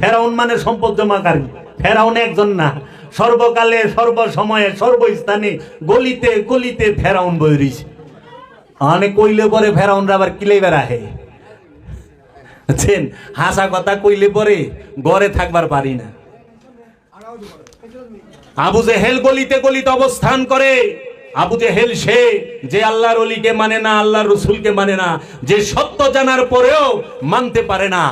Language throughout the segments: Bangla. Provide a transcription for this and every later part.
ফেরাউন মানে সম্পদ জমাকারী। ফেরাউন একজন না, সর্বকালে সর্বসময়ে সর্বস্থানে গলিতে গলিতে ফেরাউন বই রইছে। অনেক কইলে পরে ফেরাউনরা আবার কিলেবার আহে, বুঝছেন? হাসা কথা কইলে পরে ঘরে থাকবার পারি না। আবু জেহেল গলিতে গলিতে অবস্থান করে। আবু জেহেল সে যে আল্লাহর ওলিকে মানে না, আল্লাহর রসুলকে মানে না, যে সত্য জানার পরেও মানতে পারে না,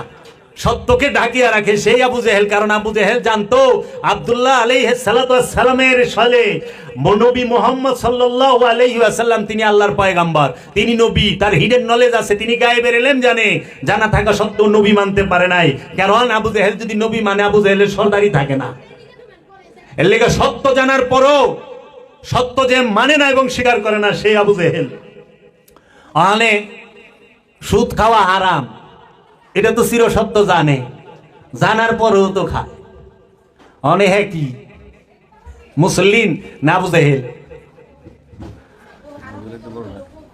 সত্যকে ঢাকিয়ে রাখে, সেই আবু জেহেল। কারণ আবু জেহেল জানতো আব্দুল্লাহ আলাইহিস সালাতু ওয়াস সালামের সালে নবী মুহাম্মদ সাল্লাল্লাহু আলাইহি ওয়াসাল্লাম তিনি আল্লাহর পয়গাম্বর, তিনি নবী, তার হিডেন নলেজ আছে, তিনি গায়েবের ইলম জানে। জানা থাকা সত্ত্বেও নবী মানতে পারে নাই। কারণ আবু জেহেল যদি নবী মানে, আবু জেহেলের সর্দারি থাকে না। এর লেগে সত্য জানার পরও সত্য যে মানে না এবং স্বীকার করে না, সেই আবু জেহেল। অনেক সুদ খাওয়া হারাম, এটা তো চির সত্য জানে, জানার পরেও তো খায়। অনেক হ্যাঁ কি মুসলিম না আবু জেহেল?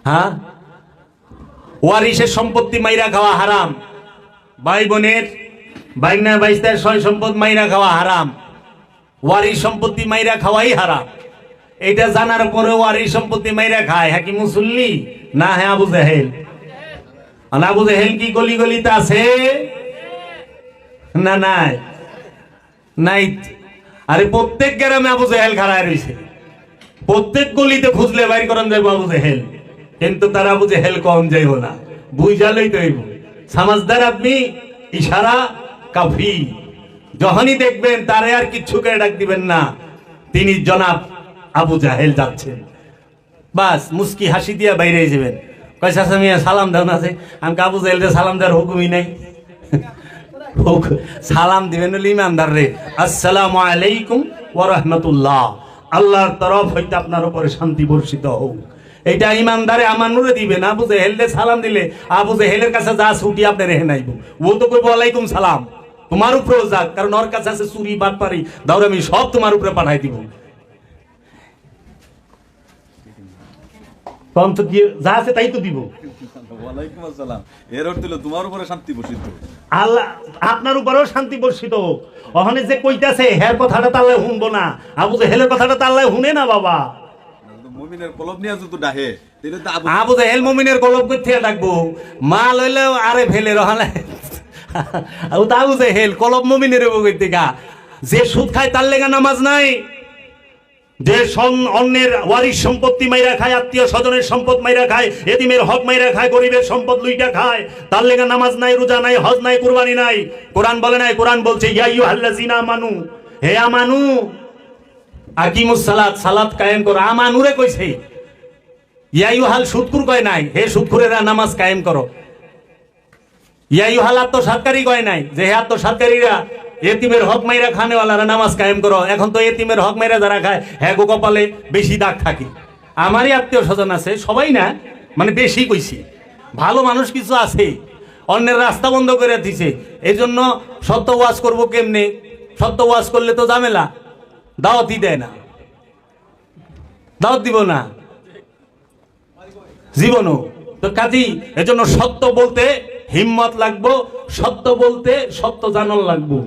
হ্যাঁ, ওয়ারিসের সম্পত্তি মাইরা খাওয়া হারাম, ভাই বোনের বাইনা বাইস্তার সয় সম্পদ মাইরা খাওয়া হারাম, ওয়ারিস সম্পত্তি মাইরা খাওয়াই হারাম। এটা জানার পরে ওয়ারিস সম্পত্তি মাইরা খায়, হ্যাঁ কি মুসল্লি না? হ্যাঁ আবু জেহেল। আবু জেহেল কি গলি গলিতে আছে না? নাই নাই। আরে প্রত্যেক গ্রামে আবু জেহেল খাড়ায় রয়েছে, প্রত্যেক গলিতে খুঁজলে বাইর করেন যাইব আবু জেহেল। কিন্তু তার আবু জেহেল কম যাইব না, বুঝালেই তো হইব। সমাজদার আপনি, ইশারা কাফি। যখনই দেখবেন তারে আর কিচ্ছু করে ডাক দিবেন না, তিনি জনাব আবু জাহেল যাচ্ছেন, বাস মুস্কি হাসি দিয়া বাইরে যাবেন। কয়সা সামিয়া সালাম দেন আছে, আমি আবু জাহেলরে সালাম দেওয়ার হুকুমই নাই। সালাম দিবেন ইমানদার রে, আসসালামু আলাইকুম ওয়া রাহমাতুল্লাহ, আল্লাহর তরফ হইতে আপনার উপরে শান্তি বর্ষিত হোক। এটা ইমানদারে আমানুরে দিবেন। আবু জাহেলরে সালাম দিলে আবু জাহেলের কাছে যা ছুটি আপনি রেহে নাইব, ও তো কইব ওয়ালাইকুম সালাম, তোমার উপরেও যাক, কারণ ওর কাছে আছে চুরি বাটপারি দাউরামি, সব তোমার উপরে পাঠাই দিব। তখন তো যা আছে তাই তো দিব। ওয়ালাইকুম আসসালাম, এর অর্থ হলো তোমার উপরে শান্তি বর্ষিত, আল্লাহ আপনার উপরেও শান্তি বর্ষিত হোক। ওখানে যে কইতাছে হের কথাটা তো আল্লাহ শুনবো না, আবু জেহেলের কথাটা তো আল্লাহ শুনে না বাবা। মুমিনের কলব নিয়ে যদি ডাহে, আবু জেহেল মুমিনের কলব করতে ডাকবো, মা লইলে আরে ফেলে রহালে আবু জেহেল কলব মুমিনের কইতে গা। যে সুদ খায় তার লেগা নামাজ নাই, যে অন্যের ওয়ারিস সম্পত্তি মাইরা খায়, আত্মীয় স্বজনের সম্পদ মাইরা খায়, এতিমের হক মাইরা খায়, গরিবের সম্পদ লুইটা খায়, তার লেগা নামাজ নাই, রোজা নাই, হজ নাই, কুরবানি নাই। কোরআন বলে নাই? কোরআন বলছে ইয়া আইয়ুহাল্লাযিনা আমানু, হে আমানু আকিমুস সালাত, সালাত কায়েম করো। আমানুরে কইছে, ইয়া আইয়ুহাল সুদকুর কয় নাই, হে সুদকুরেরা নামাজ কায়েম করো। ইয়া আইয়ুহাল আত্মসাৎকারী কয় নাই, যে হে আত্মসাৎকারীরা এতিমের হক মাইরা খানেওয়ালারা নামাজ কায়েম করো। এখন তো এতিমের হক মাইরা যারা খায়, হ্যাঁ গো কপালে বেশি দাগ থাকে। আমারই আত্মীয় স্বজন আছে, সবাই না, মানে বেশি কইছি, ভালো মানুষ কিছু আছে, অন্যের রাস্তা বন্ধ করে দিছে। এই জন্য সত্য ওয়াজ করবো কেমনে? সত্য ওয়াজ করলে তো ঝামেলা, দাওয়াতই দেয় না, দাওয়াত দিব না জীবনও তো। কাজী এজন্য সত্য বলতে হিম্মত লাগবো, সত্য বলতে সত্য জানান লাগবো।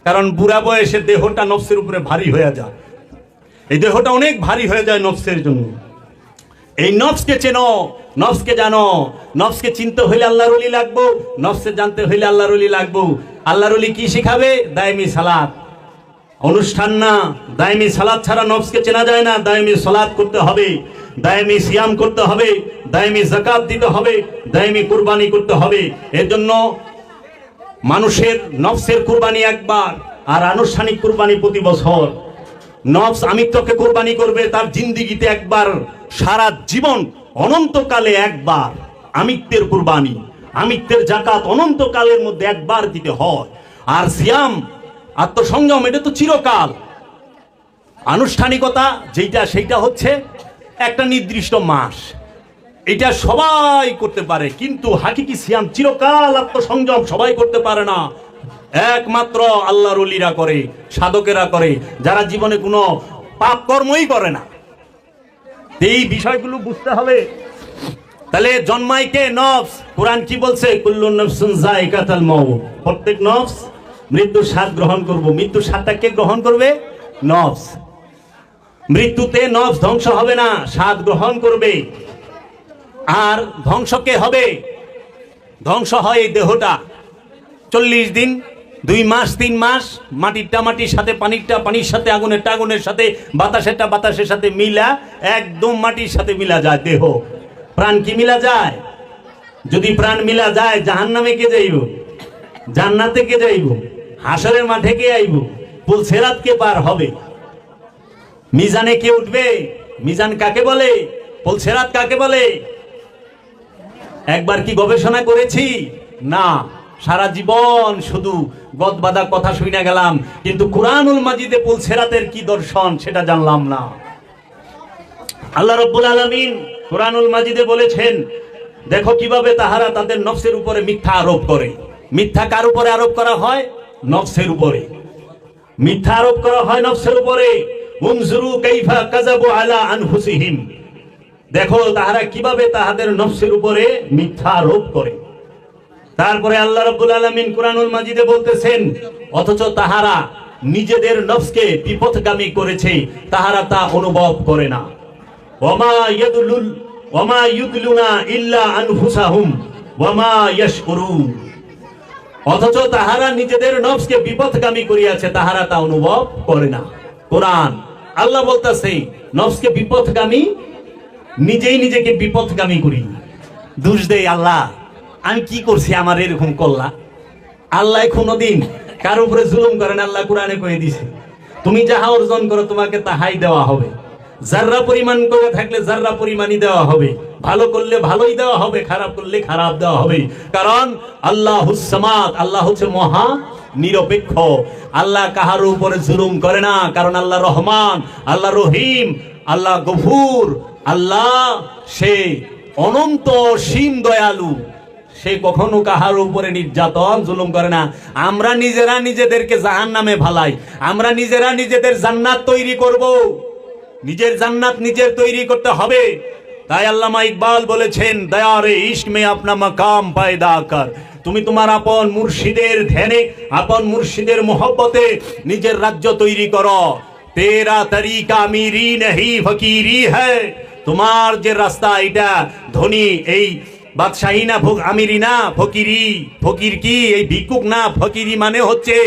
কারণ বুড়া বয়সে দেহটা নফসের উপরে ভারী হয়ে যায়, এই দেহটা অনেক ভারী হয়ে যায় নফসের জন্য। এই নফসকে চেনো, নফসকে জানো। নফসকে চিনতে হইলে আল্লাহর ওলি লাগবো, নফসকে জানতে হইলে আল্লাহর ওলি লাগবো। আল্লাহর ওলি কি শিখাবে? দায়মি সালাত, অনুষ্ঠান না। দায়মি সালাত ছাড়া নফসকে চেনা যায় না। দায়মি সালাত করতে হবে, দায়মি সিয়াম করতে হবে, দায়মি যাকাত দিতে হবে, দায়মি কুরবানি করতে হবে। এর জন্য মানুষের নফসের কুরবানি একবার, আর আনুষ্ঠানিক কুরবানি প্রতি বছর। নফস আমিত্বকে কুরবানি করবে তার জিন্দিগিতে একবার, সারা জীবন অনন্তকালে একবার আমিত্বের কুরবানি, আমিত্বের যাকাত অনন্তকালের মধ্যে একবার দিতে হয়। আর সিয়াম আত্মসংযম, এটা তো চিরকাল। আনুষ্ঠানিকতা যেটা, সেইটা হচ্ছে একটা নির্দিষ্ট মাস, এটা সবাই করতে পারে। কিন্তু হাকিকি সিয়াম চিরকাল আত্মসংযম সবাই করতে পারে না, একমাত্র আল্লাহর ওলিরা করে, সাধকেরা করে, যারা জীবনে কোনো পাপ কর্মই করে না। এই বিষয়গুলো বুঝতে হবে। তাহলে জন্মায় কে? নফস। কোরআন কি বলছে? কুল্লু নফসুন যায়কাতুল মাউত, প্রত্যেক নফস মৃত্যুর স্বাদ গ্রহণ করব। মৃত্যুর স্বাদটা কে গ্রহণ করবে? নফস। মৃত্যুতে নফস ধ্বংস হবে না, স্বাদ গ্রহণ করবে। আর ধ্বংস কে হবে? ধ্বংস হয় এই দেহটা। 40 দিন, 2 মাস, 3 মাস মাটিরটা মাটির সাথে, পানিরটা পানির সাথে, আগুনেরটা আগুনের সাথে, বাতাসেরটা বাতাসের সাথে মিলা একদম মাটির সাথে মিলা যায় দেহ। প্রাণ কি মিলা যায়? যদি প্রাণ মিলা যায়, জাহান্নামে কে যাইব? জান্নাতে কে যাইব? হাসরের মাঠে কে আইব? পুলসিরাত কে পার হবে? মিজানে কে উঠবে? মিজান কাকে বলে? পুলসিরাত কাকে বলে? একবার কি গবেষণা করেছি? না, সারা জীবন শুধু গদবাদা কথা শুনে গেলাম, কিন্তু কুরআনুল মাজিদে পুলসিরাতের কি দর্শন সেটা জানলাম না। আল্লাহ রাব্বুল আলামিন কুরআনুল মাজিদে বলেছেন, দেখো কিভাবে তাহারা তাদের নফসের উপরে মিথ্যা আরোপ করে। মিথ্যা কার উপরে আরোপ করা হয়? নফসের উপরে। মিথ্যা আরোপ করা হয় নফসের উপরে। উনজুরু কাইফা কাযাবু আলা আনফুসিহিম, দেখো তাহারা কিভাবে তাহাদের নফসের উপরে মিথ্যা আরোপ করে। তারপরে আল্লাহ রাব্বুল আলামিন কুরআনুল মাজিদে বলতেছেন, অথচ তাহারা নিজেদের নফসকে বিপথগামী করেছে, তাহারা তা অনুভব করে না। ওয়ামা ইউদলুনা ইল্লা আনফুসাহুম ওয়ামা ইয়াশউরুন, অথচ তাহারা নিজেদের নফসকে বিপথগামী করিয়াছে, তাহারা তা অনুভব করে না। কোরআন আল্লাহ বলতেছে নফসকে বিপথগামী, নিজেই নিজেকে বিপথগামী করি, দোষ দেই আল্লাহ, আমি কি করছি আমার এরকম করলা। আল্লাহ কোনদিন কার উপরে জুলুম করেন। আল্লাহ কোরআনে কয়ে দিছে, তুমি যাহা অর্জন করো তোমাকে তাহাই দেওয়া হবে। যার্রা পরিমাণ করে থাকলে যার্রা পরিমাণই দেওয়া হবে। ভালো করলে ভালোই দেওয়া হবে, খারাপ করলে খারাপ দেওয়া হবে। কারণ আল্লাহুস সামাদ, আল্লাহ হচ্ছে মহা নিরপেক্ষ। আল্লাহ কাহার উপরে জুলুম করে না, কারণ আল্লাহ রহমান, আল্লাহ রহিম, আল্লাহ গফুর, আল্লাহ সে অনন্ত সীম দয়ালু। সে কখনো কাহার উপরে নির্যাতন জুলুম করে না। আমরা নিজেরা নিজেদেরকে জাহান্নামে ফালাই, আমরা নিজেরা নিজেদের জান্নাত তৈরি করব। নিজের জান্নাত নিজের তৈরি করতে হবে। তাই আল্লামা ইকবাল বলেছেন, দয়ারে ইশক মে আপনা মাকাম পায়দা কর, তুমি তোমার আপন মুর্শিদের ধ্যানে, আপন মুর্শিদের মোহব্বতে নিজের রাজ্য তৈরি করো। তেরা তরিকা আমিরি নহি ফকিরি হ্যায়, তোমার যে রাস্তা এটা ধনী, এই বাদশাহী না, আমিরি না, ফকিরি। ফকির কি? এই ভিক্ষুক না। ফকিরি মানে হচ্ছে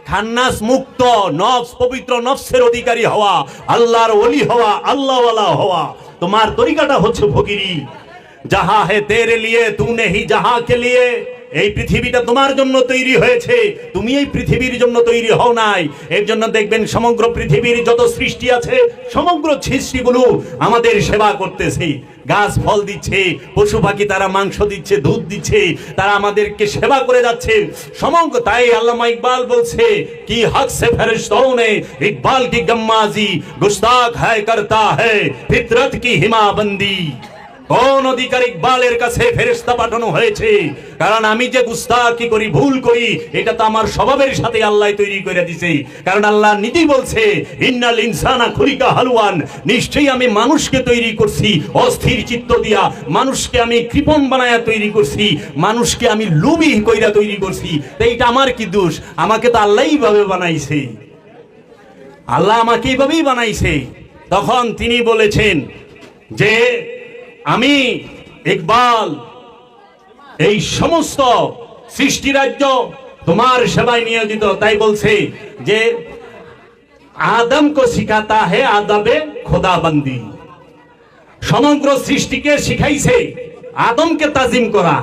খান্নাস মুক্ত নফস, পবিত্র নফসের অধিকারী হওয়া, আল্লাহর ওলি হওয়া, আল্লাহওয়ালা হওয়া। তোমার তরিকাটা হচ্ছে ফকিরি। যাহা হে তেরে লিয়ে তু নেহি যাহা কে লিয়ে, এই পৃথিবীটা তোমার জন্য তৈরি হয়েছে, তুমি এই পৃথিবীর জন্য তৈরি হও নাই। এর জন্য দেখবেন সমগ্র পৃথিবীর যত সৃষ্টি আছে, সমগ্র সৃষ্টিগুলো আমাদের সেবা করতেছে। গাছ ফল দিচ্ছে, পশু পাখি তারা মাংস দিচ্ছে, দুধ দিচ্ছে, তারা আমাদেরকে সেবা করে যাচ্ছে সমগ্র। তাই আল্লামা ইকবাল বলছে, কি হক সে ফেরেশতোं ने इकबाल की गम्माजी गुस्ताख है करता है फितरत की हिमाबंदी। কোন অধিকার ইকবালের কাছে ফেরেশতা পাঠানো হয়েছে? কারণ আমি যে গুস্তাখি করি, ভুল করি, এটা তো আমার স্বভাবের সাথে আল্লাহ তৈরি করে দিয়েছে। কারণ আল্লাহ নিজেই বলছে, ইন্নাল ইনসানা খুলিকা হালুয়ান, নিশ্চয়ই আমি মানুষকে তৈরি করছি অস্থির চিত্ত দিয়া, মানুষকে আমি কৃপণ বানায়া তৈরি করছি, মানুষকে আমি লোভী কইরা তৈরি করছি। তো এটা আমার কি দোষ? আমাকে তো আল্লাহই ভাবে বানাইছে, আল্লাহ আমাকে এইভাবেই বানাইছে। তখন তিনি বলেছেন যে আমি ইকবাল এই সমস্ত সৃষ্টি রাজ্য তোমার সেবায় নিয়োজিত। তাই বলছে যে আদম কো শিখাতা হে আদাবে খোদাবন্দি, সমগ্র সৃষ্টিকে শিখাইছে আদমকে তাজিম করা,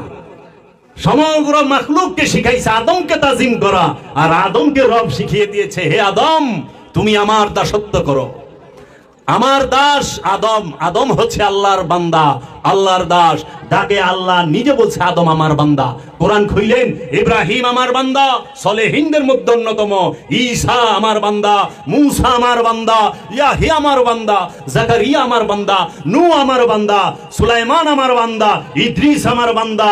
সমগ্র মাখলুককে শিখাইছে আদমকে তাজিম করা, আর আদমকে রব শিখিয়ে দিয়েছে, হে আদম তুমি আমার দাসত্ব করো। আমার দাস আদম, আদম হচ্ছে আল্লাহর বান্দা, আল্লাহর দাস। ডাকে আল্লাহ নিজে বলছে আদম আমার বান্দা। কোরআন খুইলেন, ইব্রাহিম আমার বান্দা, সলেহিনদের মধ্যে অন্যতম, ঈসা আমার বান্দা, মূসা আমার বান্দা, ইয়াহিয়া আমার বান্দা, জাকারিয়া আমার বান্দা, নূহ আমার বান্দা, সুলাইমান আমার বান্দা, ইদ্রিস আমার বান্দা,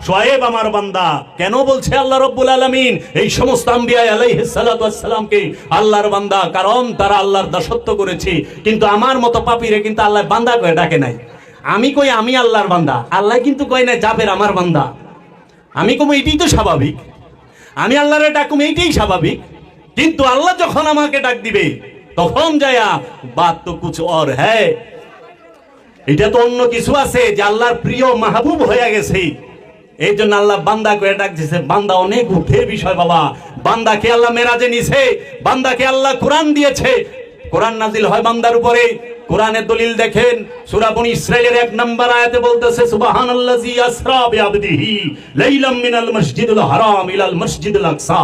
শুআয়ব আমার বান্দা। কেন বলছে আল্লাহ রাব্বুল আলামিন এই সমস্ত আম্বিয়া আলাইহিস সালাতু ওয়াস সালামকে আল্লাহর বান্দা? কারণ তারা আল্লাহর দাসত্ব করেছে। কিন্তু আমার মতো পাপীরে কিন্তু আল্লাহ বান্দা করে ডাকে নাই। আমি কই আমি আল্লাহর বান্দা, আল্লাহ কিন্তু কয় না জাবের আমার বান্দা। আমি কম এইটাই তো স্বাভাবিক, আমি আল্লাহরে ডাকুম এইটাই স্বাভাবিক। কিন্তু আল্লাহ যখন আমাকে ডাক দিবে তখন যায়া বাত তো কুছ और है, এটা তো অন্য কিছু আছে যে আল্লাহর প্রিয় মাহবুব হয়ে গেছে। এই জন্য আল্লাহ বান্দা করে ডাক দিয়েছে। বান্দা অনেক উঠের বিষয় বাবা। বান্দাকে আল্লাহ মেরাজে নিছে, বান্দাকে আল্লাহ কোরআন দিয়েছে, কোরআন নাজিল হয় বান্দার উপরে। কোরআনের দলিল দেখেন, সূরা বনী ইসরাইলের 1 নম্বর আয়াতে বলতেছে সুবহানাল্লাযী আসরা বিআবদিহি লাইলাম মিনাল মসজিদুল হারাম ইলাল মসজিদুল আকসা।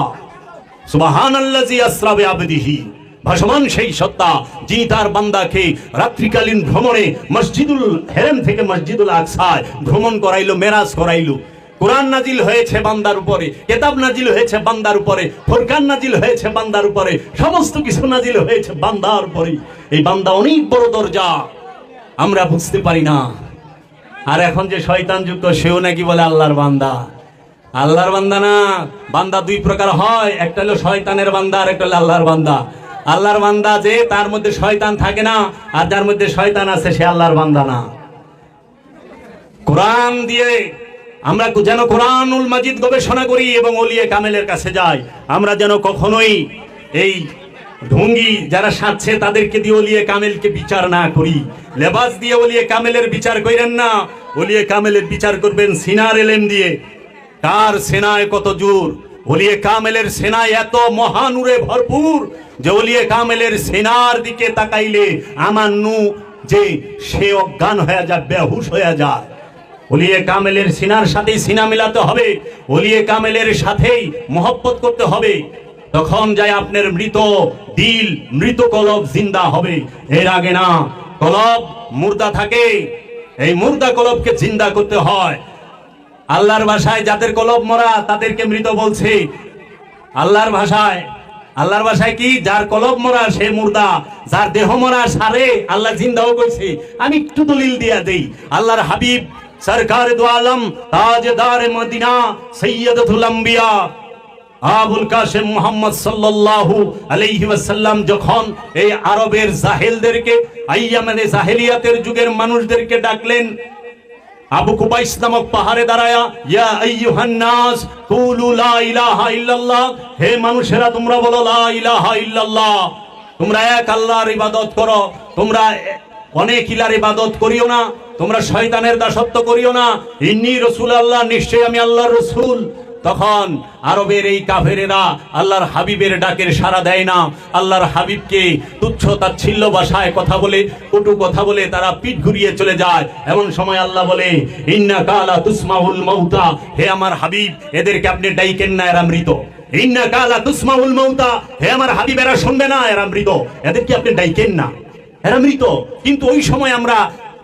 সুবহানাল্লাযী আসরা বিআবদিহি, ভাসমান সেই সত্তা যিনি তার বান্দাকে রাত্রিকালীন ভ্রমণে মসজিদুল হেরেম থেকে মসজিদুল আকসায় ভ্রমণ করাইলো, মেরাজ করাইলো। কোরআন নাজিল হয়েছে বান্দার উপরে, কিতাব নাজিল হয়েছে বান্দার উপরে, ফুরকান নাজিল হয়েছে বান্দার উপরে, সমস্ত কিছু নাজিল হয়েছে বান্দার উপরে। এই বান্দা অনেক বড় দরজা, আমরা বুঝতে পারি না। আর এখন যে শয়তান যুক্ত সেও নাকি বলে আল্লাহর বান্দা। আল্লাহর বান্দা না, বান্দা দুই প্রকার হয়, একটা হলো শয়তানের বান্দা আর একটা হলো আল্লাহর বান্দা। আল্লাহর বান্দা যে তার মধ্যে শয়তান থাকে না, আর যার মধ্যে শয়তান আছে সে আল্লাহর বান্দা না। কোরআন দিয়ে আমরা যেন কোরআনুল মাজিদ গবেষণা করি এবং ওলিয়ে কামেলের কাছে যাই। আমরা যেন কখনোই এই ঢঙ্গি যারা সাজছে তাদেরকে দিয়ে ওলিয়ে কামেলকে বিচার না করি। লেবাস দিয়ে ওলিয়ে কামেলের বিচার করেন না, ওলিয়ে কামেলের বিচার করবেন সিনার এলেম দিয়ে। কার সেনায় কত জোর, ওলিয়ে কামেলের সেনায় এত মহানূরে ভরপুর যে ওলিয়ে কামেলের সেনার দিকে তাকাইলে আমার নু যে সে অজ্ঞান হয়ে যায়, বেহুশ হয়ে যায়। ওলিয়ে কামেলের সিনার সাথেই সিনা মিলাতে হবে, ওলিয়ে কামেলের সাথেই মহব্বত করতে হবে। তখন যায় আপনার মৃত দিল, মৃত কলব জিন্দা হবে। এর আগে না, কলব মুর্দা থাকে, এই মুর্দা কলবকে জিন্দা করতে হয়। আল্লাহর ভাষায় যাদের কলব মরা তাদেরকে মৃত বলছে। আল্লাহর ভাষায় কি, যার কলব মরা সে মুর্দা, যার দেহ মরা সারে আল্লাহ জিন্দাও কইছে। আমি একটু দলিল দিয়া দেই। আল্লাহর হাবিব সরকার দু আলম তাজদার মদিনা সৈয়দুল আম্বিয়া আবুল কাসেম মুহাম্মদ সাল্লাল্লাহু আলাইহি ওয়াসাল্লাম যখন এই আরবের জাহেলদেরকে, আইয়ামে জাহেলিয়াতের যুগের মানুষদেরকে ডাকলেন, আবু কুবাইস নামক পাহাড়ে দাঁড়ায়া, ইয়া আইয়ুহান নাস কুলু লা ইলাহা ইল্লাল্লাহ, হে মানুষেরা তোমরা বলো লা ইলাহা ইল্লাল্লাহ, তোমরা এক আল্লাহর ইবাদত করো, তোমরা অনেক ইলার ইবাদত করিও না, তোমরা শয়তানের দাসত্ব করিও না, ইন্নী রাসূলুল্লাহ, নিশ্চয়ই আমি আল্লাহর রাসূল। তখন আরবের এই কাফেরেরা আল্লাহর হাবিবের ডাকের সাড়া দেয় না। আল্লাহর হাবিবকে তুচ্ছ তাচ্ছিল্য ভাষায় কথা বলে, কটু কথা বলে তারা পিঠ ঘুরিয়ে চলে যায়। এমন সময় আল্লাহ বলে, ইন্নাকা লা তুসমাউল মাউতা, হে আমার হাবিব এদেরকে আপনি ডাইকেন না, এরা মৃত। ইন্নাকা লা তুসমাউল মাউতা, হে আমার হাবিব এরা শুনবে না, এরা মৃত, এদেরকে আপনি ডাইকেন না, এরা মৃত। কিন্তু ওই সময় আমরা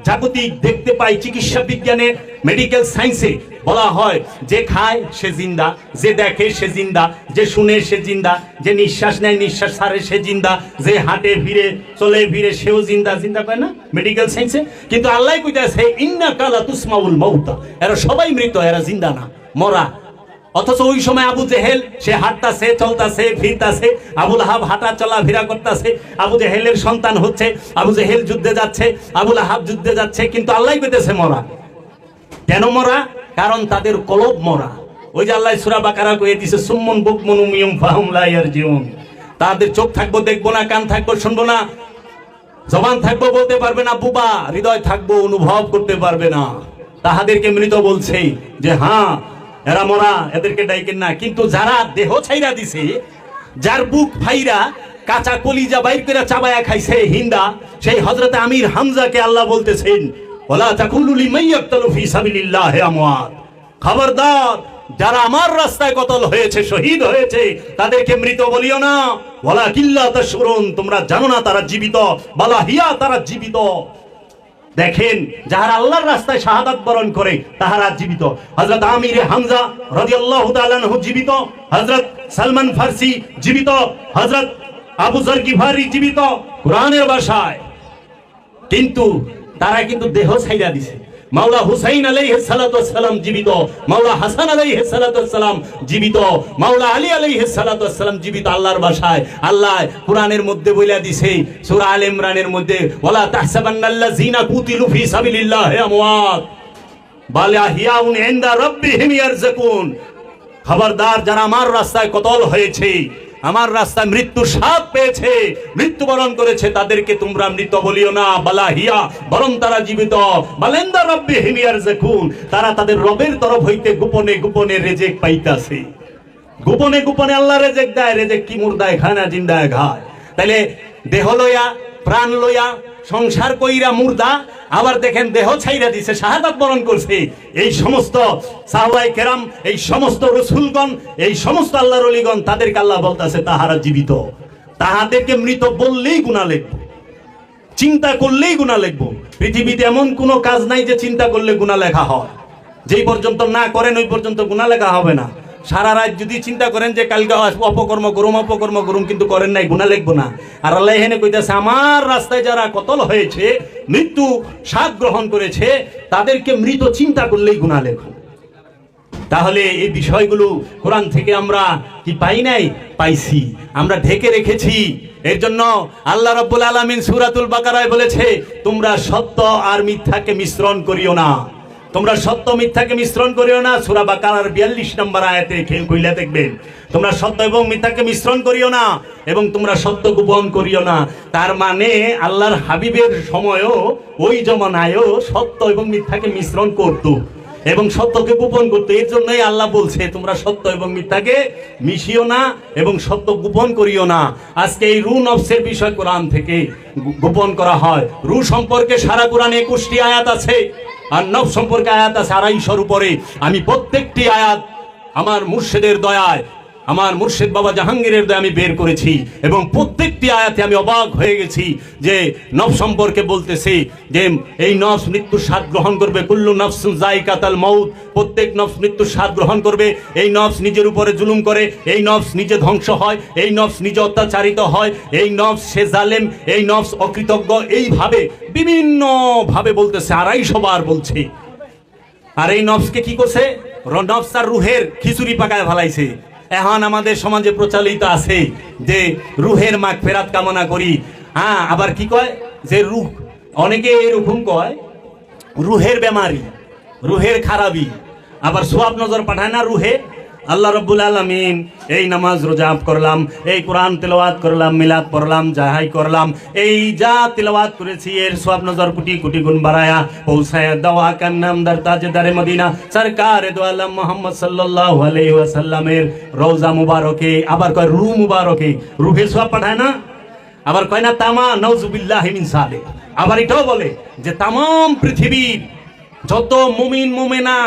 জাগতিক দেখতে পাই, চিকিৎসা বিজ্ঞানে, মেডিকেল সায়েন্সে বলা হয় যে খায় সে জিন্দা, যে দেখে সে জিন্দা, যে শুনে সে জিন্দা, যে নিঃশ্বাস নেয় নিঃশ্বাস ছাড়ে সে জিন্দা, যে হাঁটে ফিরে চলে ফিরে সেও জিন্দা। জিন্দা পায় না মেডিকেল সায়েন্সে। কিন্তু আল্লাহ কইতাছে ইন্নাকা লা তুসমাউল মাউতা, এরা সবাই মৃত, এরা জিন্দা না, মরা। অথচ ওই সময় আবু জেহেল সে হাঁটতাছে, চলতাছে, ফিরতাছে, আবু লাহাব হাঁটা চলা ফিরা করতেছে, আবু জেহেলের সন্তান হচ্ছে, আবু জেহেল যুদ্ধে যাচ্ছে, আবু লাহাব যুদ্ধে যাচ্ছে, কিন্তু আল্লাহ কইতেছে মরা। কেন মরা? কারণ তাদের কলব মরা। ওই যে আল্লাহ সূরা বাকারা কয়ে দিয়েছে, সুম্মুন বুকমুন উমিয়ুম ফাহুম লা ইয়ারজিউন, তাদের চোখ থাকবো দেখবো না, কান থাকবো শুনবো না, জবান থাকবো বলতে পারবে না, বুবা, হৃদয় থাকবো অনুভব করতে পারবে না। তাহাদেরকে মৃত বলছে যে হ্যাঁ এরা মরা, এদেরকে ডাইকেন না। কিন্তু যারা দেহ ছাইরা দিছে, যার বুক ফাইরা কাঁচা কলিজা বাইর করে চাবায়া খাইছে হিন্দা, সেই হযরতে আমির হামজাকে আল্লাহ বলতেছেন, ওয়ালা তাকুলু লিমান ইয়াকতালু ফি সাবিলিল্লাহি আমওয়াত, খবরদার যারা আমার রাস্তায় কতল হয়েছে, শহীদ হয়েছে, তাদেরকে মৃত বলিও না। ওয়ালা কিল্লা তাশউরুন, তোমরা জানো না তারা জীবিত, বালা হিয়া, তারা জীবিত। দেখেন যারা আল্লাহর রাস্তায় শাহাদাত বরণ করে তাহারা জীবিত। হযরত আমির হামজা রাদিয়াল্লাহু তাআলা আনহু জীবিত, হযরত সালমান ফারসি জীবিত, হযরত আবু যর গিফারি জীবিত কোরআনের ভাষায়। কিন্তু তারা কিন্তু দেহ ছাইরা দিছে। মাওলা হুসাইন আলাইহিস সালাতু ওয়াস সালাম জীবিত, মাওলা হাসান আলাইহিস সালাতু ওয়াস সালাম জীবিত, মাওলা আলী আলাইহিস সালাতু ওয়াস সালাম জীবিত। আল্লাহর ভাষায় আল্লাহ কুরআনের মধ্যে বলে দিয়েছে সূরা আলে ইমরানের মধ্যে, ওয়ালা তাহসাবান্নাল্লাযিনা কুতিলু ফি সাবিলিল্লাহি আমওয়াত বাল আহইয়াউন ইনদা রাব্বিহিম ইয়ারযুকুন। খবরদার, যারা আমার রাস্তায় কতল হয়েছে, আমার রাস্তায় মৃত্যুর স্বাদ পেয়েছে, মৃত্যুবরণ করেছে, তাদেরকে তোমরা মৃত বলিও না, বালাহিয়া, বরং তারা জীবিত। বালেন্দা রাব্বিহিম ইয়ারযুকুন, তারা তাদের রবের তরফ হইতে গোপনে গোপনে রেজেক পাইতাছে। গোপনে গোপনে আল্লাহ রেজেক দেয়। রেজেক কি মুর্দায় খায় না জিন্দায় খায়? তাইলে দেহ লইয়া প্রাণ লইয়া সংসার কইরা মুর্দা, আবার দেখেন দেহ ছাইরা দিছে, শাহাদাত বরণ করছে। এই সমস্ত সাহাবায়ে কেরাম, এই সমস্ত রাসূলগণ, এই সমস্ত আল্লাহর ওলিগণ, তাদেরকে আল্লাহ বলতাছে তাহারা জীবিত। তাহাদেরকে মৃত বললেই গুনাহ লিখব, চিন্তা করলেই গুনাহ লিখব। পৃথিবীতে এমন কোনো কাজ নাই যে চিন্তা করলে গুনাহ লেখা হয়। যেই পর্যন্ত না করেন ওই পর্যন্ত গুনাহ লেখা হবে না। সারা রাত যদি চিন্তা করেন যে কালকে অপকর্ম করুম, কিন্তু করেন নাই, গুনাহ লিখবো না। আর আল্লাহ এখানে কইতাছে আমার রাস্তায় যারা কতল হয়েছে, মৃত্যু স্বাদ গ্রহণ করেছে, তাদেরকে মৃত চিন্তা করলেই গুনাহ লেখো। তাহলে এই বিষয়গুলো কোরআন থেকে আমরা কি পাই নাই? পাইছি, আমরা ঢেকে রেখেছি। এর জন্য আল্লাহ রাব্বুল আলামিন সূরাতুল বাকারায় বলেছে, তোমরা সত্য আর মিথ্যাকে মিশ্রণ করিও না। তোমরা সত্য মিথ্যাকে মিশ্রণ করিও না। সূরা বাকারার 42 নম্বর আয়াতে কইলা দেখবেন, তোমরা সত্য এবং মিথ্যাকে মিশ্রণ করিও না এবং তোমরা সত্য গোপন করিও না। তার মানে আল্লাহর হাবিবের সময়ও, ওই জমানায়ও সত্য এবং মিথ্যাকে মিশ্রণ করতো এবং সত্যকে গোপন করতো। এর জন্যই আল্লাহ বলছে তোমরা সত্য এবং মিথ্যাকে মিশিও না এবং সত্য গোপন করিও না। আজকে এই রু নফসের বিষয় কোরআন থেকে গোপন করা হয়। রু সম্পর্কে সারা কোরআনে 21টি আয়াত আছে, আর নফস সম্পর্কে আয়াত আছে 250 উপরে। আমি প্রত্যেকটি আয়াত আমার মুর্শিদের দয়ায়, আমার মুর্শিদ বাবা জাহাঙ্গীরের দয়ায় আমি বের করেছি এবং প্রত্যেকটি আয়াতে আমি অবাক হয়ে গেছি যে নফস সম্পর্কে বলতেছে যে এই নফস মৃত্যুর স্বাদ গ্রহণ করবে। কুল্লু নফসুন যায়কাতুল মাউত, প্রত্যেক নফস মৃত্যুর স্বাদ গ্রহণ করবে। এই নফস নিজের উপরে জুলুম করে, এই নফস নিজে ধ্বংস হয়, এই নফস নিজে অত্যাচারিত হয়, এই নফস সে জালেম, এই নফস অকৃতজ্ঞ। এইভাবে বিভিন্ন ভাবে বলতেছে, 250 বার বলছে। আর এই নফসকে কি করছে? নফস আর রুহের খিচুড়ি পাকায় ফেলাইছে। এখন আমাদের সমাজে প্রচলিত আছে যে রুহের মাগফিরাত কামনা করি। হ্যাঁ, আবার কি কয় যে রুহ, অনেকে এরকম কয় রুহের বেমারি, রুহের খারাপি, আবার সোয়াব নজর পাঠায় না রুহে। আল্লাহ রাব্বুল আলামিন এই নামাজ রোজা করলাম, এই কোরআন তেলাওয়াত করলাম, মিলাদ পড়লাম, যাহাই করলাম, এই যা তেলাওয়াত করেছি এর সওয়াব নজর কোটি কোটি গুণ বাড়ায়া পৌঁছায়া দেওয়া কান নামদার তাজদারে মদিনা সরকারে দো আলম মুহাম্মদ সাল্লাল্লাহু আলাইহি ওয়াসাল্লামের রওজা মুবারকে। আবার কয় রূহ মুবারকে, রূহের সওয়াব পাঠায় না। আবার কয় না তামা নাউজুবিল্লাহি মিন সালিক। আবার এটাও বলে যে তামাম পৃথিবীর যত মুমিন মুমিনা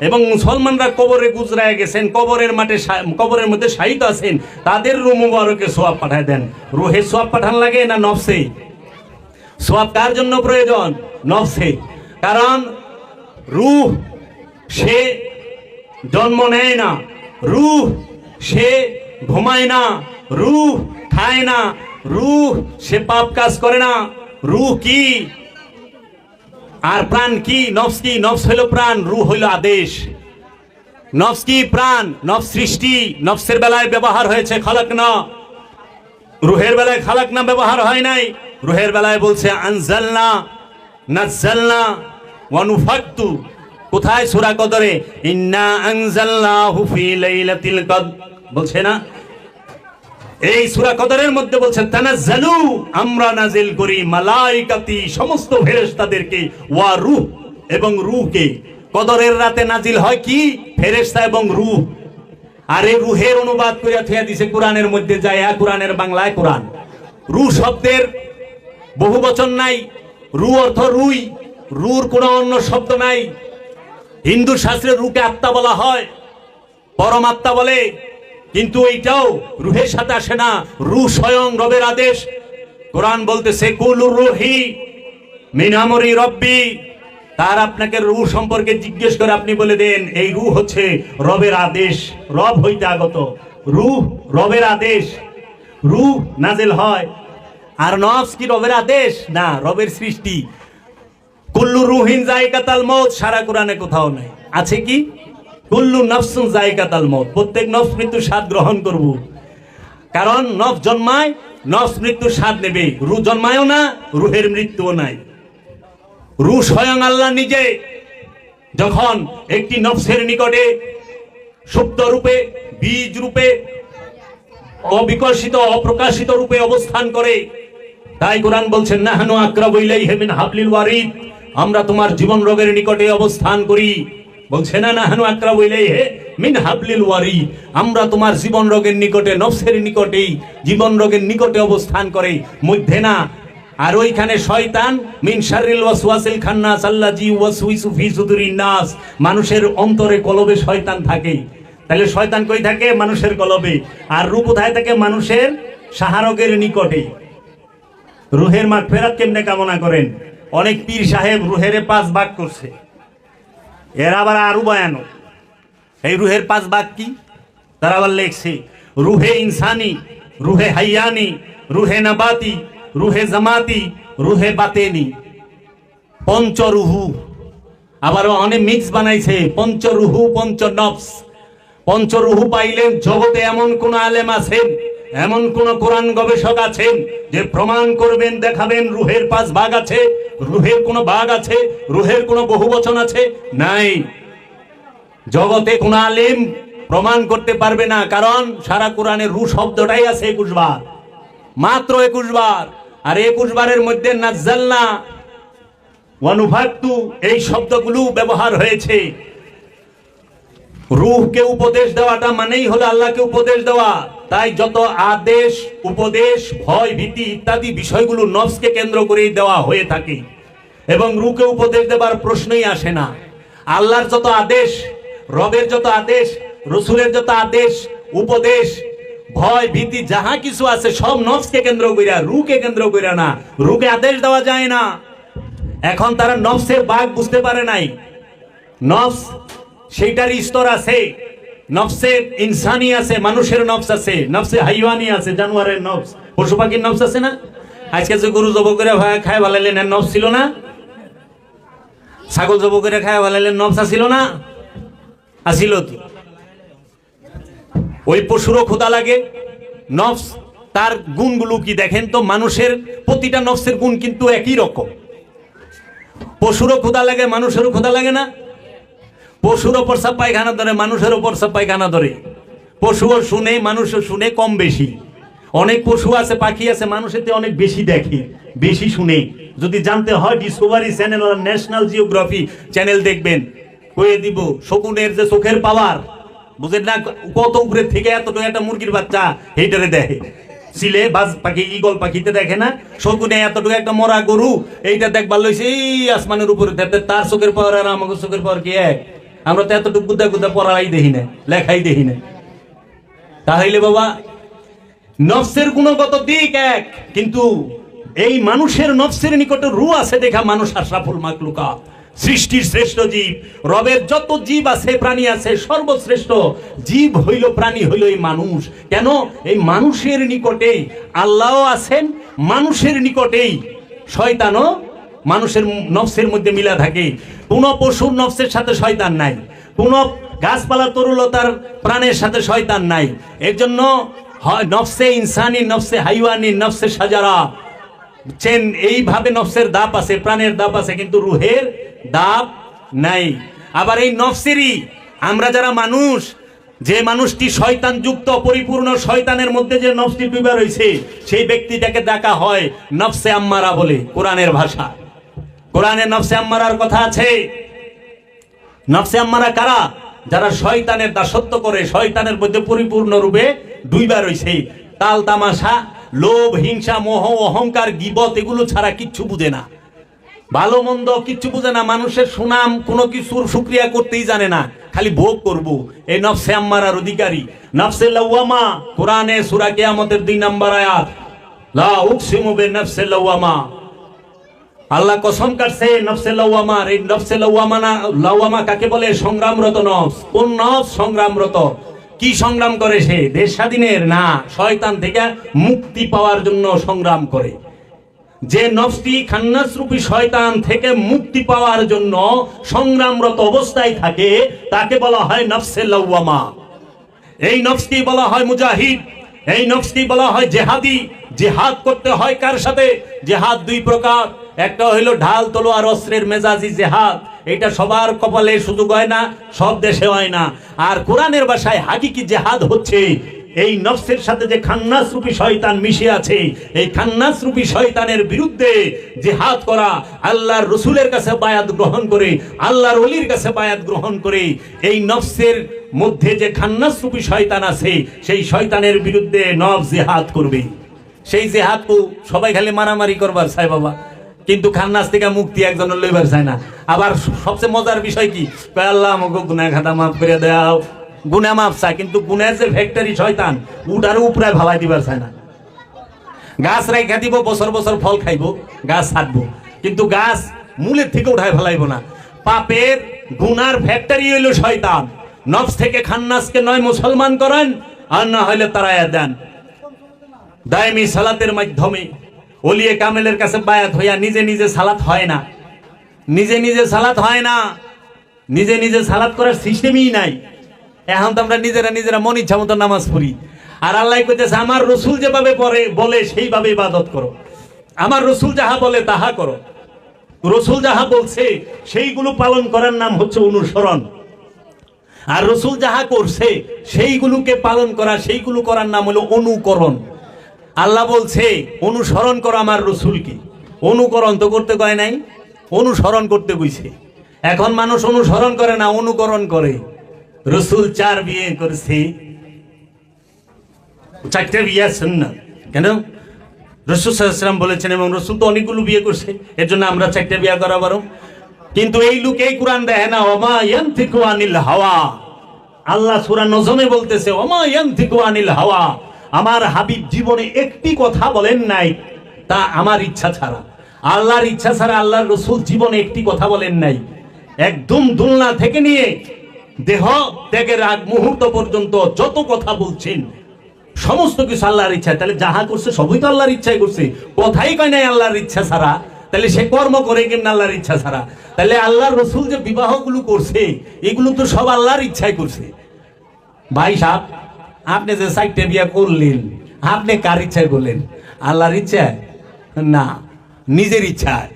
এবং মুসলমানরা কবরে গুজরায় গেছেন, কবরের মাঠে কবরের মধ্যে শাহিদ আছেন, তাদের রূহ মুবারকে সওয়াব পাঠায় দেন। রুহে সওয়াব পাঠান লাগে না নফসে? সওয়াব কার জন্য প্রয়োজন? নফসে। কারণ রূহ সে জন্ম নেয় না, রূহ সে ঘুমায় না, রূহ খায় না, রূহ সে পাপ কাজ করে না। রূহ কি আর প্রাণ কি? নফস কি? নফস হইল প্রাণ, রূহ হইল আদেশ। নফস কি? প্রাণ। নফস সৃষ্টি, নফসের বেলায় ব্যবহার হয়েছে খালাকনা, রূহের বেলায় খালাকনা ব্যবহার হয় নাই। রূহের বেলায় বলছে আনজালনা, নাজ্জালনা ওয়া নুফাক্তু। কোথায়? সূরা কদরে ইন্না আনজালনাহু ফি লাইলাতিল কদর বলছে না? এই সূরা কদরের মধ্যে বলছে তানাজ্জালু, আমরা নাজিল করি, মালাইকাতি সমস্ত ফেরেশতাদেরকে, ওয়া রূহ এবং রূহকে। কদরের রাতে নাজিল হয় কি? ফেরেশতা এবং রূহ। আর এই রূহের অনুবাদ করিয়া থিয়া দিছে কোরআনের মধ্যে যায়, কোরআনের বাংলায় কোরআন। রূহ শব্দের বহুবচন নাই, রূহ অর্থ রুই, রূর কোনো অন্য শব্দ নাই। হিন্দু শাস্ত্রে রূহকে আত্মা বলা হয়, পরমাত্মা বলে, কিন্তু এইটাও রূহের সাথে আসে না। রূহ স্বয়ং রবের আদেশ। কোরআন বলতেছে কুলুর রূহি মিন আমরি রব্বি। তার আপনাকে রূহ সম্পর্কে জিজ্ঞেস করে আপনি বলে দেন এই রূহ হচ্ছে রবের আদেশ, রব হইতে আগত। রূহ রবের আদেশ, রূহ নাজিল হয়। আর নফস কি রবের আদেশ? না, রবের সৃষ্টি। কুল্লু রুহিন জায়গাতাল মউত সারা কোরআনে কোথাও নাই, আছে কি? কুল্লু নফসুন জায়গাতাল মউত, প্রত্যেক নফস মৃত্যু স্বাদ গ্রহণ করব। কারণ নফস জন্মায়, নফস মৃত্যুর স্বাদ নেবে। রূহ জন্মায়ও না, রুহের মৃত্যুও নাই। রূহ স্বয়ং আল্লাহ নিজে যখন একটি নফসের নিকটে সুপ্ত রূপে, বীজ রূপে, অবিকশিত অপ্রকাশিত রূপে অবস্থান করে, তাই কোরআন বলছেন নাহনু আকরাবু ইলাইহি মিন হাবলিল ওয়ারিদ, আমরা তোমার জীবন রোগের নিকটে অবস্থান করি। বলছে না নাহনু আকরাবু ইলাইহি মিন হাবলিল ওয়ারিদ, আমরা তোমার জীবন রোগের নিকটে, নফসের নিকটেই, জীবন রোগের নিকটে অবস্থান করে, মধ্যে না। আর ওইখানে শয়তান মিন শাররিল ওয়াসওয়াসিল খান্নাস আল্লাযী ইউওয়াসউইসু ফি সুদুরিন নাস, মানুষের অন্তরে কলবে শয়তান থাকে। তাহলে শয়তান কই থাকে? মানুষের কলবে। আর রূহ কোথায় থাকে? মানুষের সাহারগের নিকটে। রুহের মাগফিরাত কেমনে কামনা করেন? অনেক পীর সাহেব রুহের 5 ভাগ করছে, এর আবার আরো বয়ানো। এই রুহের 5 ভাগ কি? তারা আবার লেখছে রুহে ইনসানি, রুহে হাইয়ানি, রুহে নাবাতি, রুহে জামাতি, রুহে বাতেনি, পঞ্চরুহু। আবারও অনেক মিক্স বানাইছে, পঞ্চরুহু, পঞ্চনফস। পঞ্চরুহু পাইলেন জগতে এমন কোন আলেম আছেন, এমন কোন কোরআন গবেষক আছেন যে প্রমাণ করবেন, দেখাবেন রুহের 5 ভাগ আছে, রুহের কোন ভাগ আছে, রুহের কোন বহুবচন আছে? নাই। জগতে কোন আলেম প্রমাণ করতে পারবে না, কারণ সারা কোরআনে রূহ শব্দটাই আছে 21 বার, মাত্র 21 বার। আর 21 বারের মধ্যে নাজ্জালনা ওয়া নুফাত্তু এই শব্দগুলো ব্যবহার হয়েছে। রূহকে উপদেশ দেওয়াটা মানেই হলো আল্লাহকে উপদেশ দেওয়া। তাই যত আদেশ, উপদেশ, ভয়, ভীতি ইত্যাদি বিষয়গুলো নফসকে কেন্দ্র করেই দেওয়া হয়ে থাকে, এবং রূহকে উপদেশ দেবার প্রশ্নই আসে না। আল্লাহর যত আদেশ, রবের যত আদেশ, রসুলের যত আদেশ, উপদেশ, ভয়, ভীতি যাহা কিছু আছে সব নফসকে কেন্দ্র কইরা, রূহকে কেন্দ্র কইরা না। রূহকে আদেশ দেওয়া যায় না। এখন তারা নফসের ভাগ বুঝতে পারে নাই। নফস সেইটার স্তর আছে, নফসে ইনসানি আছে, মানুষের নফস আছে, নফসে হাইওয়ানি আছে, জানোয়ারের নফস, পশু পাখির নফস আছে না? আজকে যে গরু জব করে খায় ভালাইলেন, এর নফস ছিল না? ছাগল জব করে খায় ভালাইলেন, নফস আছিল না? আসিল তো। ওই পশুরও ক্ষুধা লাগে, নফস তার গুণগুলো কি দেখেন তো? মানুষের প্রতিটা নফসের গুণ কিন্তু একই রকম। পশুরও ক্ষুধা লাগে, মানুষেরও ক্ষুধা লাগে না? পশুরও প্রস্রাব পায়খানা ধরে, মানুষেরও প্রস্রাব পায়খানা ধরে। পশুও শুনে, মানুষও শুনে, কম বেশি। অনেক পশু আছে, পাখি আছে, মানুষের চেয়ে অনেক বেশি দেখে, বেশি শুনে। যদি জানতে হয় ডিসকভারি চ্যানেল আর ন্যাশনাল জিওগ্রাফি চ্যানেল দেখবেন, কয়ে দিব শকুনের যে চোখের পাওয়ার, বুঝেন না? কত উপরে থেকে এতটুকু একটা মুরগির বাচ্চা এইটারে দেখে। সিলে বাজ পাখি, ঈগল পাখিতে দেখে না? শকুনে এতটুকু একটা মরা গরু এইটা দেখবার লইছে এই আসমানের উপরে, তার চোখের পাওয়ার আর আমাকে চোখের পাওয়ার কি এক? আমরা তো এতটুকু গুদা গুদা পড়াই দেখি না, লেখাই দেখি না। তাহলে বাবা নফসের গুণগত দিক এক, কিন্তু এই মানুষের নফসের নিকটে রূহ আছে দেখা মানুষ আশরাফুল মাখলুকা, সৃষ্টির শ্রেষ্ঠ জীব। রবের যত জীব আছে, প্রাণী আছে, সর্বশ্রেষ্ঠ জীব হইল, প্রাণী হইল এই মানুষ। কেন? এই মানুষের নিকটেই আল্লাহও আছেন, মানুষের নিকটেই শয়তানও মানুষের নফসের মধ্যে মিলা থাকে। কোন পশুর নফসের সাথে শয়তান নাই, কোন গাছপালা তরুলতার প্রাণের সাথে শয়তান নাই। এর জন্য নফসে ইনসানি, নফসে হাইওয়ানি, নফসে সাজারা, চেন এইভাবে নফসের দাপ আছে, প্রাণের দাপ আছে, কিন্তু রুহের দাপ নাই। আবার এই নফসেরই আমরা যারা মানুষ, যে মানুষটি শয়তান যুক্ত, পরিপূর্ণ শয়তানের মধ্যে যে নফসটি ডুবে রয়েছে, সেই ব্যক্তিটাকে ডাকা হয় নফসে আম্মারা বলে, কোরআনের ভাষা। কোরআনে নফসে আম্মারার কথা আছে। নফসে আম্মারা কারা? যারা শয়তানের দাসত্ব করে, শয়তানের মধ্যে পরিপূর্ণ রূপে ডুইবা রয়েছে। তাল তামাশা, লোভ, হিংসা, মোহ, অহংকার, গীবত এগুলো ছাড়া কিচ্ছু বুঝে না। ভালো মন্দ কিচ্ছু বুঝে না। মানুষের সুনাম কোনো কিছুর শুকরিয়া করতেই জানে না, খালি ভোগ করব। এই নফসে আম্মারার অধিকারী। নফসে লাওয়ামা, কোরআনে সূরা কিয়ামতের 2 নম্বর আয়াত, লা উকসিমু বিনফসি লাওয়ামা, আল্লাহ কসম কাটছে নফসে লাওয়ামার। এই নফসে লাওয়ামা কাকে বলে? সংগ্রামরত নফস। কোন নফস সংগ্রামরত? কি সংগ্রাম করে সে? দেশ স্বাধীনের না, শয়তান থেকে মুক্তি পাওয়ার জন্য সংগ্রাম করে। যে নফসটি খান্নাস রূপী শয়তান থেকে মুক্তি পাওয়ার জন্য সংগ্রামরত অবস্থায় থাকে তাকে বলা হয় নফসে লাওয়ামা। এই নফসকে বলা হয় মুজাহিদ, এই নফসকে বলা হয় জেহাদি। জিহাদ করতে হয় কার সাথে? জেহাদ দুই প্রকার, একটা হইলো ঢাল তলোয়ার অস্ত্রের মেজাজি জেহাদ, এটা সবার কপালে সুযোগ হয় না, সব দেশে হয় না। আর কোরআনের ভাষায় হাকিকি জেহাদ হচ্ছে এই নফসের সাথে যে খান্নাস রূপী শয়তান মিশে আছে, এই খান্নাস রূপী শয়তানের বিরুদ্ধে জিহাদ করা, আল্লাহর রসুলের কাছে বায়াত গ্রহণ করে, আল্লাহর ওলির কাছে বায়াত গ্রহণ করে এই নফসের মধ্যে যে খান্নাস রূপী শয়তান আছে সেই শয়তানের বিরুদ্ধে নফস জিহাদ করবে। সেই জিহাদকে সবাই খালি মারামারি করবার চায় বাবা, কিন্তু খান্নাস থেকে মুক্তি একজন লইবার চায় না। আবার সবচেয়ে মজার বিষয় কি, আল্লাহ আমাকে গুনাহ খাতা মাফ করে দাও, গুনাহ মাফ চায়, কিন্তু গুনাহের যে ফ্যাক্টরি শয়তান উটার উপরে ভালাই দিবার চায় না। গাছ রাইখা দিব, বছর বছর ফল খাইব, গাছ ছাড়বো, কিন্তু গাছ মূলের থেকে উঠায় ফেলাইব না। পাপের গুনার ফ্যাক্টরি হইল শয়তান। নফস থেকে খান্নাসকে নয় মুসলমান করেন, আর না হইলে তারায়া দেন। দায়মি সালাতের মাধ্যমে ওলিয়ে কামেলের কাছে বায়াত হইয়া নিজে নিজে সালাত হয় না, নিজে নিজে সালাত হয় না, নিজে নিজে সালাত করার সিস্টেমই নাই। এখন তো আমরা নিজেরা মন ইচ্ছা মতো নামাজ পড়ি। আর আল্লাহ কইতেছে আমার রসুল যেভাবে পড়ে বলে সেইভাবে ইবাদত করো, আমার রসুল যাহা বলে তাহা করো। রসুল যাহা বলছে সেইগুলো পালন করার নাম হচ্ছে অনুসরণ, আর রসুল যাহা করছে সেইগুলোকে পালন করা, সেইগুলো করার নাম হলো অনুকরণ। আল্লাহ বলছে অনুসরণ করো আমার রসুলকে, অনুকরণ তো করতে কয় নাই, অনুসরণ করতে কইছে। এখন মানুষ অনুসরণ করে না, অনুকরণ করে। রসুল 4 বিয়ে করেছে, 4টে বিয়ে সুন্নাত। কেন? রসুল সাল্লাল্লাহু আলাইহি ওয়াসাল্লাম বলেছেন, এবং রসুল তো অনেকগুলো বিয়ে করছে, এর জন্য আমরা 4টে বিয়ে করা পারো। কিন্তু এই লোক এই কোরআন দেখে না, ওমা ইয়ানতিকু আনিল হাওয়া। আল্লাহ সূরা নজমে বলতেছে ওমা ইয়ানতিকু আনিল হাওয়া, আমার হাবিব জীবনে একটি কথা বলেন নাই তা আমার ইচ্ছা ছাড়া। আল্লাহর ইচ্ছা ছাড়া আল্লাহর রসুল জীবনে একটি কথা বলেন নাই। একদম দুলনা থেকে নিয়ে দেহ ত্যাগের আগ মুহূর্ত পর্যন্ত যত কথা বলছেন সমস্ত কিছু আল্লাহর ইচ্ছা। তাহলে যাহা করছে সবই তো আল্লাহর ইচ্ছাই করছে, কথাই কয় নাই আল্লাহর ইচ্ছা ছাড়া। তাহলে সে কর্ম করে কেমন আল্লাহর ইচ্ছা ছাড়া? তাহলে আল্লাহর রসুল যে বিবাহগুলো করছে এগুলো তো সব আল্লাহর ইচ্ছাই করছে। ভাই সাহেব, আপনি যে 4টে বিয়ে করলেন, আপনি কার ইচ্ছায় করলেন? আল্লাহর ইচ্ছায় না, নিজের ইচ্ছায়।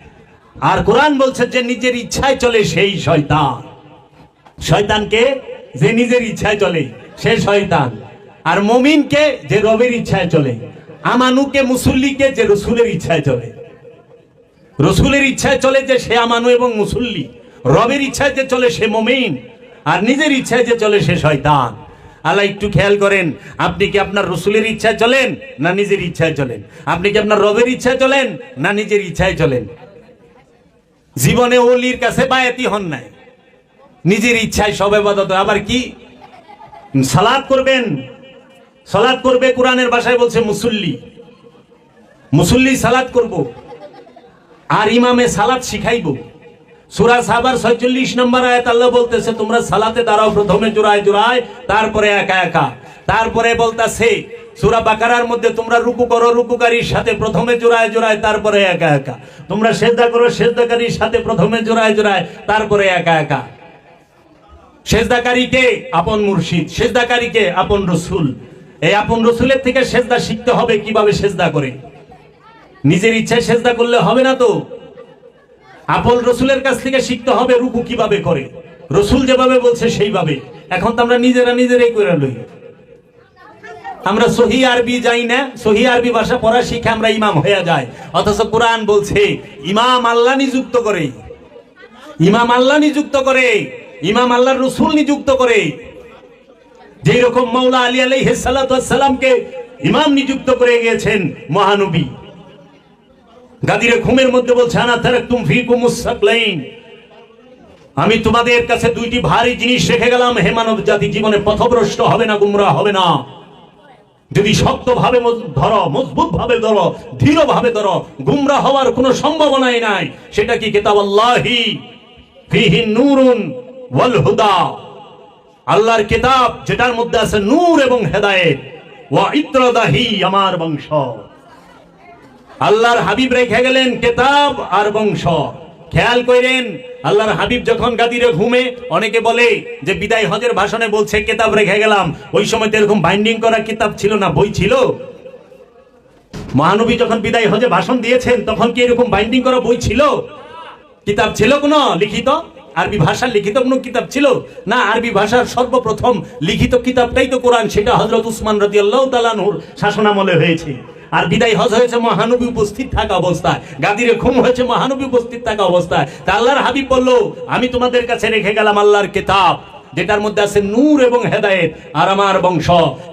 আর কোরআন বলছে যে নিজের ইচ্ছায় চলে সেই শয়তান। শয়তানকে যে নিজের ইচ্ছায় চলে সে শয়তান। আর মুমিনকে যে রবের ইচ্ছায় চলে, আমানুকে মুসল্লিকে যে রসুলের ইচ্ছায় চলে। রসুলের ইচ্ছায় চলে যে সে আমানু এবং মুসল্লি, রবের ইচ্ছায় যে চলে সে মুমিন, আর নিজের ইচ্ছায় যে চলে সে শয়তান। আল্লাহ একটু খেয়াল করেন, আপনি কি আপনার রসুলের ইচ্ছায় চলেন না নিজের ইচ্ছায় চলেন? আপনি কি আপনার রবের ইচ্ছায় চলেন না নিজের ইচ্ছায় চলেন? জীবনে ওলির কাছে বায়াতি হন নাই, নিজের ইচ্ছায় সব ইবাদত। আবার কি সালাত করবেন, সালাত করবে কোরআনের ভাষায় বলছে মুসল্লি, মুসল্লি সালাত করব, আর ইমামে সালাত শিখাইব। সূরা সাবার 46 নম্বর আয়াত আল্লাহ বলতেছে তোমরা সালাতে দাঁড়াও প্রথমে জোড়ায় জোড়ায়, তারপরে একা একা। তারপরে বলতেছে সূরা বাকারার মধ্যে তোমরা রুকু করো রুকুকারীর সাথে প্রথমে জোড়ায় জোড়ায়, তারপরে একা একা। তোমরা সেজদা করো সেজদাকারীর সাথে প্রথমে জোড়ায় জোড়ায়, তারপরে একা একা। সেজদাকারীকে আপন মুর্শিদ, সেজদাকারীকে আপন রসুল। এই আপন রসুলের থেকে সেজদা শিখতে হবে, কিভাবে সেজদা করে। নিজের ইচ্ছায় সেজদা করলে হবে না তো, আপন রসুলের কাছ থেকে শিখতে হবে রুকু কিভাবে করে, রসুল যেভাবে বলছে সেইভাবে। এখন তো আমরা নিজেরাই করে লই। আমরা সহি আরবি যাই না, সহি আরবি ভাষা পড়া শিখে আমরা ইমাম হয়ে যায়, অথচ কোরআন বলছে ইমাম আল্লাহ নিযুক্ত করে, ইমাম আল্লাহ নিযুক্ত করে, ইমাম আল্লাহর রসুল নিযুক্ত করে। যেই রকম মাওলা আলী আলাইহিস সালাতু ওয়াস সালামকে ইমাম নিযুক্ত করে গিয়েছেন মহানবী। গাদিরে ঘুমের মধ্যে বলছে আনা তারাকতুম ফিকুমুস সাকলাইন, আমি তোমাদের কাছে 2টি ভারী জিনিস রেখে গেলাম, হে মানব জাতি জীবনে পথভ্রষ্ট হবে না, গুমরাহ হবে না। যদি শক্তভাবে ধরো, মজবুত ভাবে ধরো, দৃঢ় ভাবে ধরো, গুমরাহ হওয়ার কোনো সম্ভাবনাই নাই। সেটা কি? কিতাবুল্লাহি ফিহি নূরুন ওয়াল হুদা, আল্লাহর কিতাব যেটার মধ্যে আছে নূর এবং হেদায়েত। ওয়া ইত্রাদাহি, আমার বংশ। আল্লাহর হাবিব রেখে গেলেন কিতাব আর বংশ। খেয়াল করেন, আল্লাহর হাবিব যখন গাদিরে ঘুমে, অনেকে বলে যে বিদায় হজের ভাষণে বলছে কিতাব রেখে গেলাম। ওই সময় তো এরকম বাইন্ডিং করা কিতাব ছিল না, বই ছিল। মহানবী যখন বিদায় হজে ভাষণ দিয়েছেন তখন কি এরকম বাইন্ডিং করা বই ছিল? কিতাব ছিল কোনো লিখিত? আরবি ভাষার লিখিত কোনো কিতাব ছিল না? আরবি ভাষার সর্বপ্রথম লিখিত কিতাবটাই তো কোরআন। সেটা হযরত উসমান রাদিয়াল্লাহু তাআলা আনহুর শাসনামলে হয়েছে। আর বিদায় হজ হয়েছে মহানবী উপস্থিত থাকা অবস্থায়, গাদিরে ঘুম হয়েছে মহানবী উপস্থিত থাকা অবস্থায়। তা আল্লাহর হাবিব বলল, আমি তোমাদের কাছে রেখে গেলাম আল্লাহর কিতাব, যেটার মধ্যে আছে নূর এবং হেদায়েত। আর আমার বংশ,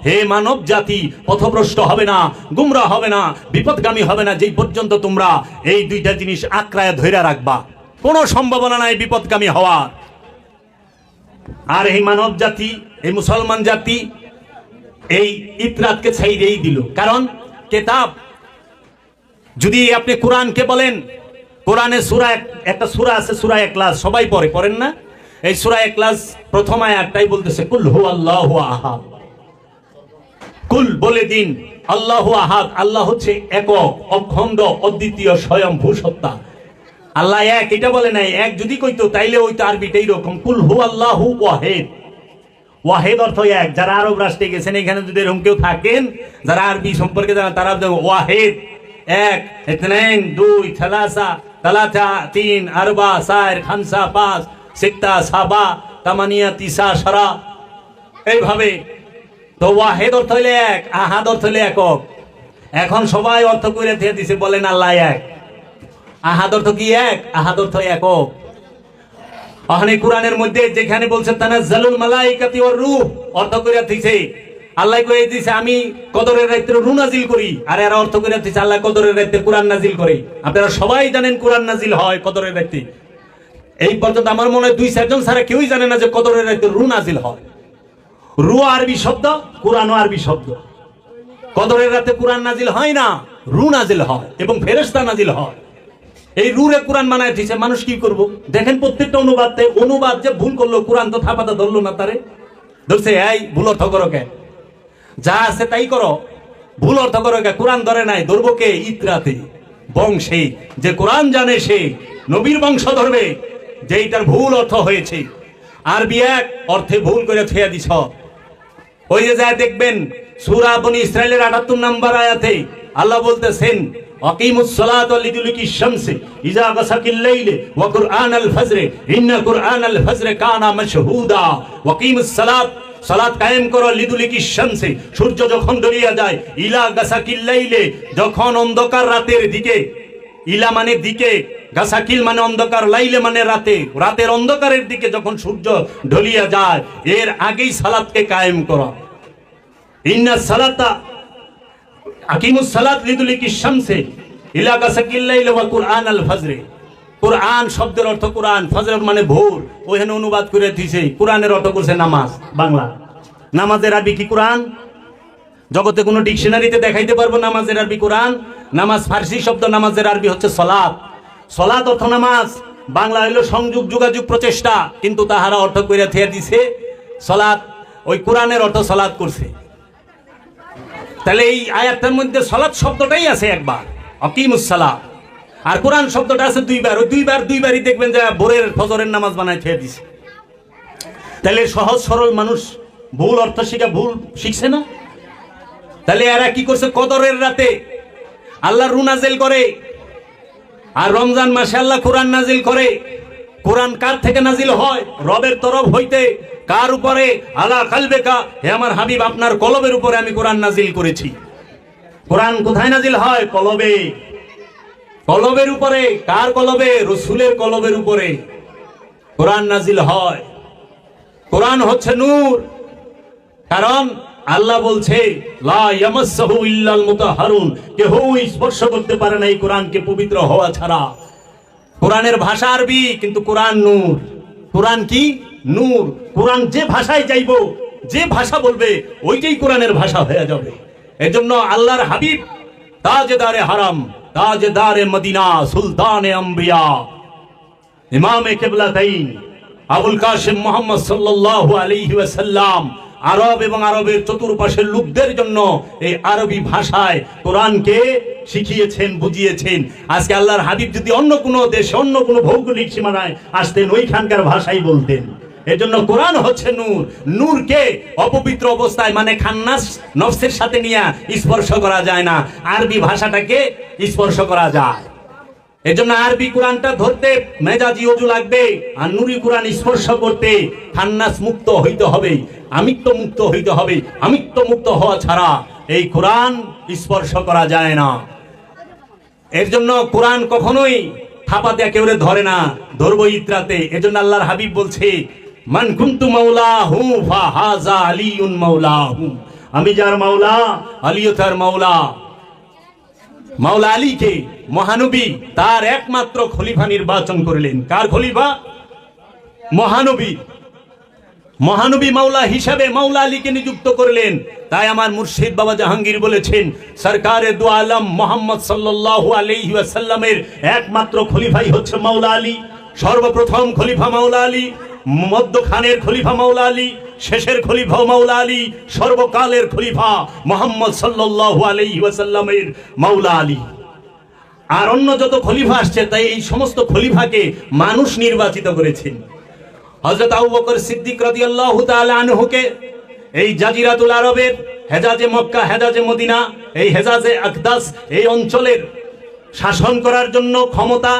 হে মানব জাতি, পথভ্রষ্ট হবে না, গুমরা হবে না, বিপদগামী হবে না, যেই পর্যন্ত তোমরা এই দুইটা জিনিস আঁকড়ায় ধরে রাখবা। কোনো সম্ভাবনা নাই বিপদগামী হওয়ার। আর এই মানব জাতি, এই মুসলমান জাতি এই ইতরাতকে ছাইরেই দিল। কারণ কিতাব, যদি আপনি কোরআনকে বলেন, কোরআনে সূরা, একটা সূরা আছে সূরা ইখলাস, সবাই পড়েন না? এই সূরা ইখলাস প্রথম আয়াতটাই বলতেছে কুল হুয়াল্লাহু আহাদ। কুল বলে দিন, আল্লাহু আহাদ, আল্লাহ হচ্ছে একক, অখণ্ড, অদ্বিতীয়, স্বয়ংভূ সত্তা। আল্লাহ এক, এটা বলে নাই। এক যদি কইতো তাইলে ওই তো আরবিটাই এরকম, কুল হুয়াল্লাহু ওয়াহিদ। ওয়াহিদ অর্থ এক। যারা আরব রাষ্ট্রে গেছেন, এখানে যদি এরকম কেউ থাকেন যারা আরবি সম্পর্কে জানেন, তারা ওয়াহিদ এক, ইতনাইন দুই, থালাসা তালাতা তিন, আরবা সাইর, খামসা পাঁচ, সিত্তা সাবা, তামানিয়া তিসা সারা, এইভাবে। তো ওয়াহিদ অর্থ হইলে এক, আহাদ অর্থ হইলে একক। এখন সবাই অর্থ করে দিয়ে দিছে, বলেন আল্লাহ এক। আহাদ অর্থ কি? এক। আহাদ অর্থ একক। ওখানে কোরআনের মধ্যে যেখানে বলছে তানাজ্জালুল মালাইকাতি ওয়ার রূহ, অর্থ করে দিছে আল্লাহ করে দিছে আমি কদরের রাতে রূহ নাজিল করি। আর এরা অর্থ করে দিছে আল্লাহ কদরের রাতে কোরআন নাজিল করে। আপনারা সবাই জানেন কোরআন নাজিল হয় কদরের রাতে। এই পর্যন্ত আমার মনে হয় 2-4 জন ছাড়া কেউই জানে না যে কদরের রাতে রূহ নাজিল হয়। রূহ আরবি শব্দ, কোরআনও আরবি শব্দ। কদরের রাতে কোরআন নাজিল হয় না, রূহ নাজিল হয় এবং ফেরেশতা নাজিল হয়। এই রুরে কোরআন বানায় দিয়েছে। মানুষ কি করবো দেখেন, প্রত্যেকটা অনুবাদ যে ভুল করলো, কোরআন তো থাপাতা ধরলো না, তারে ধরছে এই ভুল অর্থ করো কে, যা আছে তাই করো, ভুল অর্থ করো কে। কোরআন ধরে নাই, ধরবো কে? ইতরাতে, বংশে। যে কোরআন জানে সে নবীর বংশ ধরবে, যে এটার ভুল অর্থ হয়েছে। আরবি এক অর্থে ভুল করে থুয়া দিছ। ওই যে যায় দেখবেন সূরা বনী ইসরাইলের ৭৮ নম্বর আয়াতে আল্লাহ বলতেছেন, আকিমুস সালাতা লিদুলুকি শামসি ইজা গাসাকিল লাইলি ওয়া কুরআনাল ফজরে ইন্না কুরআনাল ফজরে কানা মাশহুদা। ওয়াকিমুস সালাত, সালাত কায়েম করো, লিদুলুকি শামসি, সূর্য যখন ডলিয়া যায়, ইলা গাসাকিল লাইলে, যখন অন্ধকার রাতের দিকে, ইলা মানে দিকে, গাসাকিল মানে অন্ধকার, লাইলে মানে রাতে, রাতের অন্ধকারের দিকে যখন সূর্য ঢলিয়া যায়, এর আগেই সালাতকে কায়েম করো। ইন্না সালাতা আকিমুস সালাত লিদুলিকি শামসি ইলা গাসাকিল লাইলি ওয়া কুরআনাল ফজরে। কুরআন শব্দের অর্থ কোরআন, ফজর মানে ভোর। ওইখানে অনুবাদ করে দিয়েছে, কোরআনের অর্থ করছে নামাজ, বাংলা। নামাজের আরবি কি কোরআন? জগতে কোনো ডিকশনারিতে দেখাইতে পারবো নামাজের আরবি কোরআন? নামাজ ফার্সি শব্দ, নামাজের আরবি হচ্ছে সলাত। সলাত অর্থ নামাজ, বাংলা হইলো সংযোগ, যোগাযোগ, প্রচেষ্টা। কিন্তু তাহারা অর্থ করে থিয়া দিছে সলাত। ওই কোরআনের অর্থ সলাত করছে। তাহলে এই আয়াতের মধ্যে সলাত শব্দটাই আছে একবার, আকিমুস সালাত। আর কোরআন শব্দটা আছে দুইবার। ওই দুইবারই দেখবেন যে ভোরের ফজরের নামাজ বানায় থিয়া দিছে। তাহলে সহজ সরল মানুষ ভুল অর্থ শিখা ভুল শিখছে না? তাহলে এরা কি করছে? কদরের রাতে আল্লাহ রূহ নাজিল করে, আর রমজান মাসে আল্লাহ কোরআন নাজিল করে। কোরআন কার থেকে নাজিল হয়? রবের তরফ হইতে। কার উপরে? আলা কালবেকা, হে আমার হাবিব, আপনার কলবের উপরে আমি কোরআন নাজিল করেছি। কোরআন কোথায় নাজিল হয়? কলবে। কলবের উপরে। কার কলবে? রাসূলের কলবের উপরে কোরআন নাজিল হয়। কোরআন হচ্ছে নূর। কারণ আল্লাহ বলছে লা ইয়ামাসসাহু ইল্লাল মুতাহহারুন, কেউ স্পর্শ করতে পারে না এই কোরআনকে পবিত্র হওয়া ছাড়া। কোরআনের ভাষা আরবি, কিন্তু কোরআন নূর। কোরআন কি? নূর। কোরআন যে ভাষায় যাইবো, যে ভাষা বলবে, ওইটাই কোরআনের ভাষা হয়ে যাবে। এজন্য আল্লাহর হাবিব তাজদারে হারাম, তাজদারে মদিনা, সুলতানে আম্বিয়া, ইমামে কিবলাতাইন আবুল কাসিম মুহাম্মদ সাল্লাল্লাহু আলাইহি ওয়াসাল্লাম আরব এবং আরবের চতুর্পাশের লোকদের জন্য এই আরবি ভাষায় কোরআনকে শিখিয়েছেন, বুঝিয়েছেন। আজকে আল্লাহর হাবিব যদি অন্য কোনো দেশে, অন্য কোনো ভৌগোলিক সীমানায় আসতেন, ওইখানকার ভাষাই বলতেন। এজন্য কোরআন হচ্ছে নূর। নূরকে অপবিত্র অবস্থায় মানে খান্নাস নফসের সাথে নিয়ে স্পর্শ করা যায় না, আরবি ভাষাটাকে স্পর্শ করা যায়। এজন্য আরবি কোরআনটা ধরতে মেজাজি ওযু লাগবে, আর নুরি কোরআন স্পর্শ করতে খান্নাস মুক্ত হইতে হবে, আমিত্ব মুক্ত হইতে হবে। আমিত্ব মুক্ত হওয়া ছাড়া এই কোরআন স্পর্শ করা যায় না। এর জন্য কোরআন কখনোই থাপা দেয়া কেউ ধরে না, ধরবো ইত্রাতে। এজন্য আল্লাহর হাবিব বলছে, মান কুনতু মাওলাহু ফাহাযা আলিয়ুন মাওলাহু, আমি যার মাওলা আলীও তার মাওলা। মাওলা আলীকে মহানবী তার একমাত্র খলিফা নির্বাচন করলেন। কার খলিফা? মহানবী। মহানবী মাওলা হিসাবে মাওলা আলীকে নিযুক্ত করলেন। তাই আমার মুর্শিদ বাবা জাহাঙ্গীর বলেছেন, সরকারে দু আলম মোহাম্মদ সাল্লাল্লাহু আলাইহি ওয়াসাল্লামের একমাত্র খলিফাই হচ্ছে মাওলা আলী। সর্বপ্রথম খলিফা মাওলা আলী, মধ্যখানের খলিফা মাওলা আলী, শেষের খলিফা মাওলা আলী, সর্বকালের খলিফা মোহাম্মদ সাল্লাল্লাহু আলাইহি ওয়াসাল্লামের মাওলা আলী। আর অন্য যত খলিফা আসছে, তাই এই সমস্ত খলিফাকে মানুষ নির্বাচিত করেছেন। হযরত আবু বকর সিদ্দিক রাদিয়াল্লাহু তাআলা আনহুকে এই জাজিরাতুল আরবের হেজাজে মক্কা, হেজাজে মদিনা, এই হেজাজে আকদাস এই অঞ্চলের শাসন করার জন্য ক্ষমতা,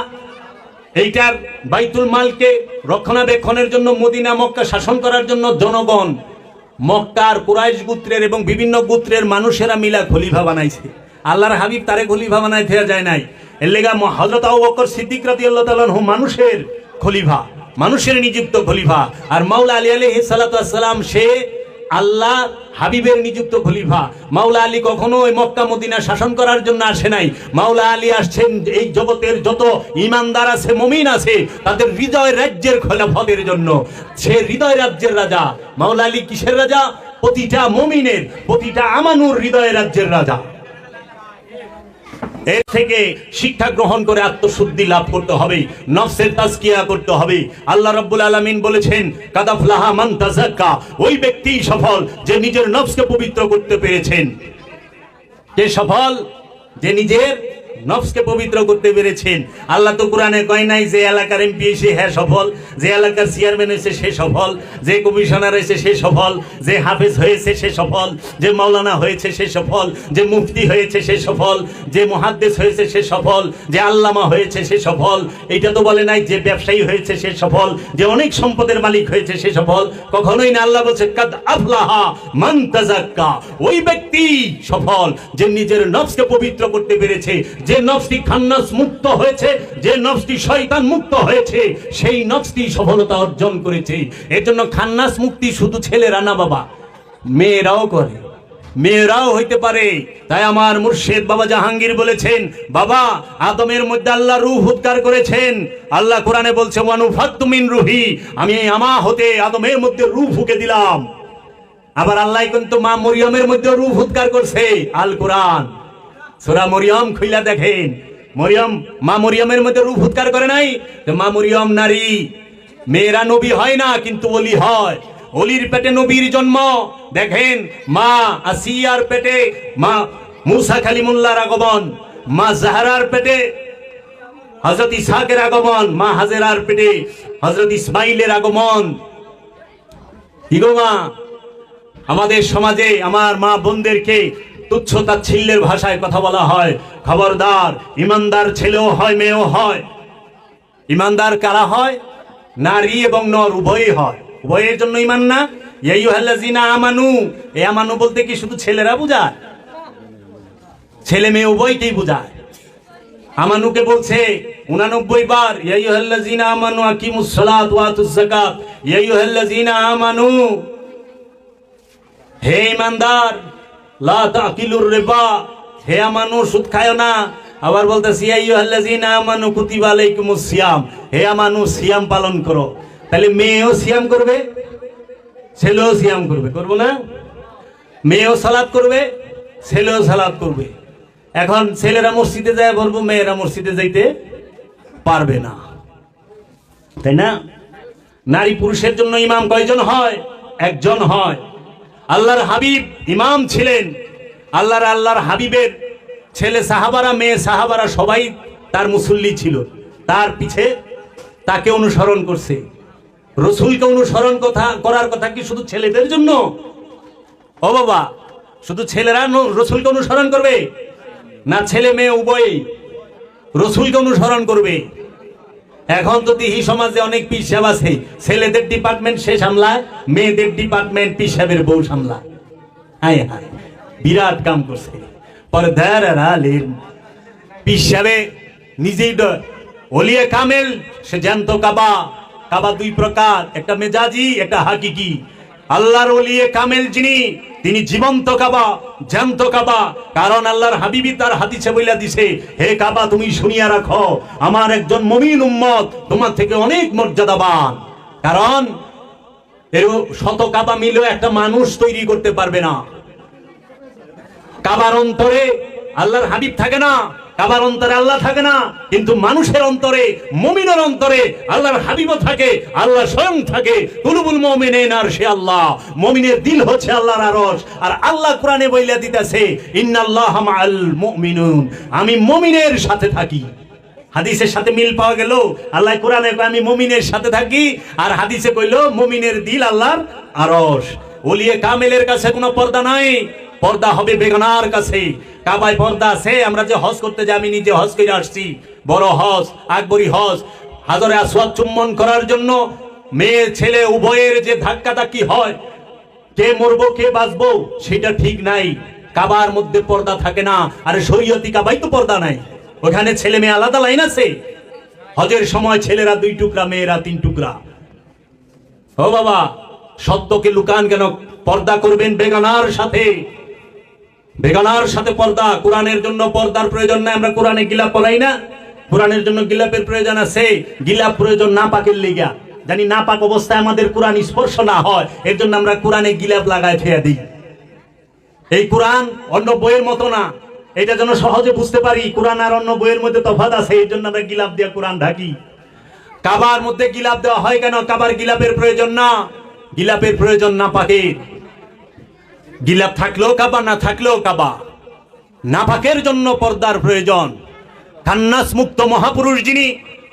এইটার বাইতুল মালকে রক্ষণাবেক্ষণের জন্য, মদিনা মক্কা শাসন করার জন্য জনগণ মক্কার কুরাইশ গোত্রের এবং বিভিন্ন গোত্রের মানুষেরা মিলা খলিফা বানাইছে। আল্লাহর হাবিব তারে খলিফা বানাইতে যায় নাই। এর লেগা হযরত আবু বকর সিদ্দিক রাদিয়াল্লাহু তাআলা আনহু মানুষের খলিফা, মানুষের নিযুক্ত খলিফা। আর মাওলা আলী আলাইহিস সালাতু ওয়াস সালাম সে আল্লাহ হাবিবের নিযুক্ত খলিফা। মাওলা আলী কখনো ওই মক্কা মদিনা শাসন করার জন্য আসে নাই। মাওলা আলী আসছেন এই জগতের যত ঈমানদার আছে, মুমিন আছে, তাদের হৃদয় রাজ্যের খেলাফতের জন্য। সে হৃদয় রাজ্যের রাজা। মাওলা আলী কিসের রাজা? প্রতিটা মুমিনের, প্রতিটা আমানুর হৃদয় রাজ্যের রাজা। এর থেকে শিক্ষা গ্রহণ করে আত্মশুদ্ধি লাভ করতে হবে, নফসের তাজকিয়া করতে হবে। আল্লাহ রাব্বুল আলামিন বলেছেন, কাদ আফলাহা মান তাযাক্কা, ওই ব্যক্তি সফল যে নিজের নফসকে পবিত্র করতে পেরেছেন। কে সফল? যে নিজের নফসকে পবিত্র করতে পেরেছেন। আল্লাহ তো কোরআনে কয় নাই যে এলাকার এমপি এসে হ্যাঁ সফল, যে এলাকার চেয়ারম্যান এসে সে সফল, যে কমিশনার এসে সে সফল, যে হাফেজ হয়েছে সে সফল, যে মাওলানা হয়েছে সে সফল, যে মুফতি হয়েছে সে সফল, যে মুহাদ্দিস হয়েছে সে সফল, যে আল্লামা হয়েছে সে সফল। এটা তো বলে নাই যে ব্যবসায়ী হয়েছে সে সফল, যে অনেক সম্পদের মালিক হয়েছে সে সফল। কখনোই না। আল্লাহ বলছে, কাদ আফলাহা মান তাযাক্কা, ওই ব্যক্তি সফল যে নিজের নফসকে পবিত্র করতে পেরেছে, যে নফসটি খান্নাস মুক্ত হয়েছে, যে নফসটি শয়তান মুক্ত হয়েছে, সেই নফসটি সফলতা অর্জন করেছে। এর জন্য খান্নাস মুক্তি শুধু ছেলেরা না বাবা, মেয়েরাও করে, মেয়েরাও হইতে পারে। তাই আমার মুর্শিদ বাবা জাহাঙ্গীর বলেছেন, বাবা আদমের মধ্যে আল্লাহ রূহ উদ্গার করেছেন। আল্লাহ কোরআনে বলছে, ওয়ানুফাত্তু মিন রূহি, আমি আমা হতে আদমের মধ্যে রূহ ফুঁকে দিলাম। আবার আল্লাহ কিন্তু মা মরিয়মের মধ্যে রূহ উদ্গার করছে। আল কোরআন সূরা মরিয়ম খুইলা দেখেন, মরিয়ম, মা মরিয়মের মধ্যে রূহ উদ্গার করে নাই? তো মা মরিয়ম নারী, মেয়েরা নবী হয় না কিন্তু ওলি হয়। ওলির পেটে নবীর জন্ম। দেখেন মা আসিয়ার পেটে মা মুসা কালিমুল্লাহর আগমন, মা জাহরার পেটে হযরত ইসহাকের আগমন, মা হাজেরার পেটে হযরত ইসমাইলের আগমন। কি গো মা, আমাদের সমাজে আমার মা বোনদেরকে তুচ্ছ তাচ্ছিল্যের ভাষায় কথা বলা হয়। খবরদার, ইমানদার ছেলেও হয়, মেয়েও হয়। ইমানদার কারা হয়? নারী এবং নর উভয়ই হয়। উভয়ের জন্য ইমান না? ইয়া আইয়ুহাল্লাযিনা আমানু, এই আমানু বলতে কি শুধু ছেলেরা বোঝায়? ছেলে মেয়ে উভয়কেই বোঝায়। আমানুকে বলছে 89 বার, ইয়া আইয়ুহাল্লাযিনা আমানু আকিমুস সালাত ওয়া আতুজ যাকাত। ইয়া আইয়ুহাল্লাযিনা আমানু, হে ইমানদার, লা তাকিলুর রিবা, হে আমানু সুদ খায়ও না। আবার বলতেছি, ইয়া আইয়ুহাল্লাযিনা আমানু কুতিবা আলাইকুমুস সিয়াম, হে আমানু সিয়াম পালন করো। তাহলে মেয়েও সিয়াম করবে, ছেলেও সিয়াম করবে, করবো না? মেয়েও সালাত করবে, ছেলেও সালাত করবে। এখন ছেলেরা মসজিদে যায় বলবো, মেয়েরা মসজিদে যাইতে পারবে না, তাই না? নারী পুরুষের জন্য ইমাম কয়জন হয়? একজন হয়। আল্লাহর হাবিব ইমাম ছিলেন, আল্লাহর হাবিবের ছেলে সাহাবারা, মেয়ে সাহাবারা সবাই তার মুসল্লি ছিল, তার পিছে তাকে অনুসরণ করছে। রসুলকে অনুসরণ করার কথা কি শুধু ছেলেদের জন্য? ও বাবা, শুধু ছেলেরা রসুলকে অনুসরণ করবে না, ছেলে মেয়ে উভয়ই রসুলকে অনুসরণ করবে? এখন তো দেখি সমাজে অনেক পীর সাহেব আছে, ছেলেদের ডিপার্টমেন্ট সে সামলায়, মেয়েদের ডিপার্টমেন্ট পীর সাহেবের বউ সামলায়। হায় হায়, বিরাট কাম করছে। পর্দার আড়ালের পীর সাহেবে নিজেই ওলিয়ে কামেল, সে জ্যান্ত কাবা। কাবা দুই প্রকার, একটা মেজাজি, একটা হাকিকি। আল্লাহর ওলিয়ে কামেল যিনি, তিনি জীবন্ত কাবা, জ্যান্ত কাবা। কারণ আল্লাহর হাবিবি তার হাদিসে বইলা দিছে, হে কাবা তুমি শুনিয়া রাখো, আমার একজন মুমিন উম্মত তোমার থেকে অনেক মর্যাদাবান। কারণ এর শত কাবা মিলেও একটা মানুষ তৈরি করতে পারবে না। কাবার অন্তরে আল্লাহর হাবিব থাকে না, কাবার অন্তরে আল্লাহ থাকে না, কিন্তু মানুষের অন্তরে, মুমিনের অন্তরে আল্লাহর হাবিবও থাকে, আল্লাহ স্বয়ং থাকে। কুলুবুল মুমিনিন আরশে আল্লাহ, মুমিনের দিল হচ্ছে আল্লাহর আরশ। আর আল্লাহ কোরআনে বইলা দিতেছে, ইন্নাল্লাহা মাআল মুমিনুন, আমি মুমিনের সাথে থাকি। হাদিসের সাথে মিল পাওয়া গেল। আল্লাহ কোরআনে কয় আমি মুমিনের সাথে থাকি, আর হাদিসে কইলো মুমিনের দিল আল্লাহর আরশ। ওলিয়ে কামেলের কাছে কোনো পর্দা নাই, পর্দা হবে বেগানার কাছে। কাবায় পর্দা আছে। আমরা যে হজ করতে যাই, আমি নিজে হজ করে আসছি, বড় হজ, আকবরী হজ। হাজরে আসওয়াদ চুম্বন করার জন্য মেয়ে ছেলে উভয়ের যে ধাক্কাধাক্কি হয়, কে মরবো কে বাঁচবো সেটা ঠিক নাই। কাবার মধ্যে পর্দা থাকে না। আরে শরীয়তি কাবাই তো পর্দা নাই, ওখানে ছেলে মেয়ে আলাদা লাইন আছে। হজের সময় ছেলেরা 2 টুকরা, মেয়েরা 3 টুকরা। ও বাবা, সত্যকে লুকান কেন? পর্দা করবেন বেগানার সাথে, বেগানার সাথে পর্দা। কোরআনের জন্য পর্দার প্রয়োজন নাই। আমরা কোরআনে গিলাপ পড়াই না, কোরআনের জন্য গিলাপের প্রয়োজন আছে। গিলাপ প্রয়োজন না পাকের লিগা, জানি না পাক অবস্থায় আমাদের কোরআন স্পর্শ না হয়, এর জন্য আমরা কোরআনে গিলাপ লাগায় ফেয়া দিই। এই কোরআন অন্য বইয়ের মতো না, এটা যেন সহজে বুঝতে পারি। কোরআন আর অন্য বইয়ের মধ্যে তফাৎ আছে, এই জন্য আমরা গিলাপ দিয়ে কোরআন ঢাকি। কাবার মধ্যে গিলাপ দেওয়া হয় কেন? কাবার গিলাপের প্রয়োজন না, গিলাপের প্রয়োজন না পাকের। গিলাপ থাকলেও কাবা, না থাকলেও কাবা। নাপাকের জন্য পর্দার প্রয়োজন। খান্নাস মুক্ত মহাপুরুষ যিনি,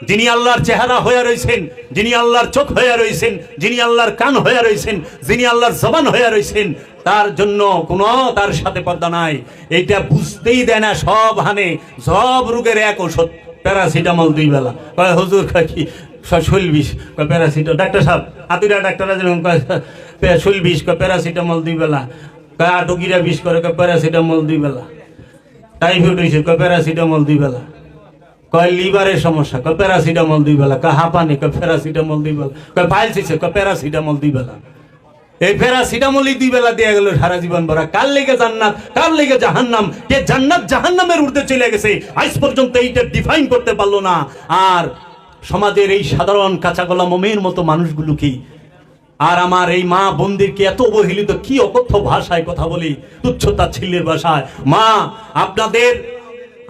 যিনি আল্লাহর চেহারা হয়ে রয়েছেন, যিনি আল্লাহর চোখ হয়ে রয়েছেন, যিনি আল্লাহর কান হয়ে রয়েছেন, যিনি আল্লাহর জবান হয়ে রয়েছেন, তার জন্য কোনো তার সাথে পর্দা নাই। এইটা বুঝতেই দেয় না। সব হানে, সব রোগের এক ওষুধ, প্যারাসিটামল 2 বেলা। কয় হুজুর কি শৈল বিষ? কয় প্যারাসিটামল। ডাক্তার সাহেব, হাতুরা ডাক্তাররা যেরকম কয় শৈল বিষ, কয় প্যারাসিটামল 2 বেলা। কয় আটকিরা বিষ করে, কয় প্যারাসিটামল 2 বেলা। টাইফয়েড হয়েছে, কয় প্যারাসিটামল 2 বেলা। কয় লিভারের সমস্যা, কয় প্যারাসিটামল 2 বেলা। কয় হাঁপানি, কয় প্যারাসিটামল 2 বেলা। কয় ফাইলস হয়েছে, কয় প্যারাসিটামল 2 বেলা। এই প্যারাসিটামলই 2 বেলা দিয়ে গেল সারা জীবন ভরা। কার লেগে জান্নাত, কার লেগে জাহান্নাম, কে জান্নাত জাহান্নামের ঊর্ধ্বে চলে গেছে, আজ পর্যন্ত এইটা ডিফাইন করতে পারলো না। আর সমাজের এই সাধারণ কাঁচাগোলা মোমের মতো মানুষগুলো কি, আর আমার এই মা বোনদেরকে এত অবহেলিত, কি অকথ্য ভাষায় কথা বলি, তুচ্ছতা ছিলের ভাষায়। মা,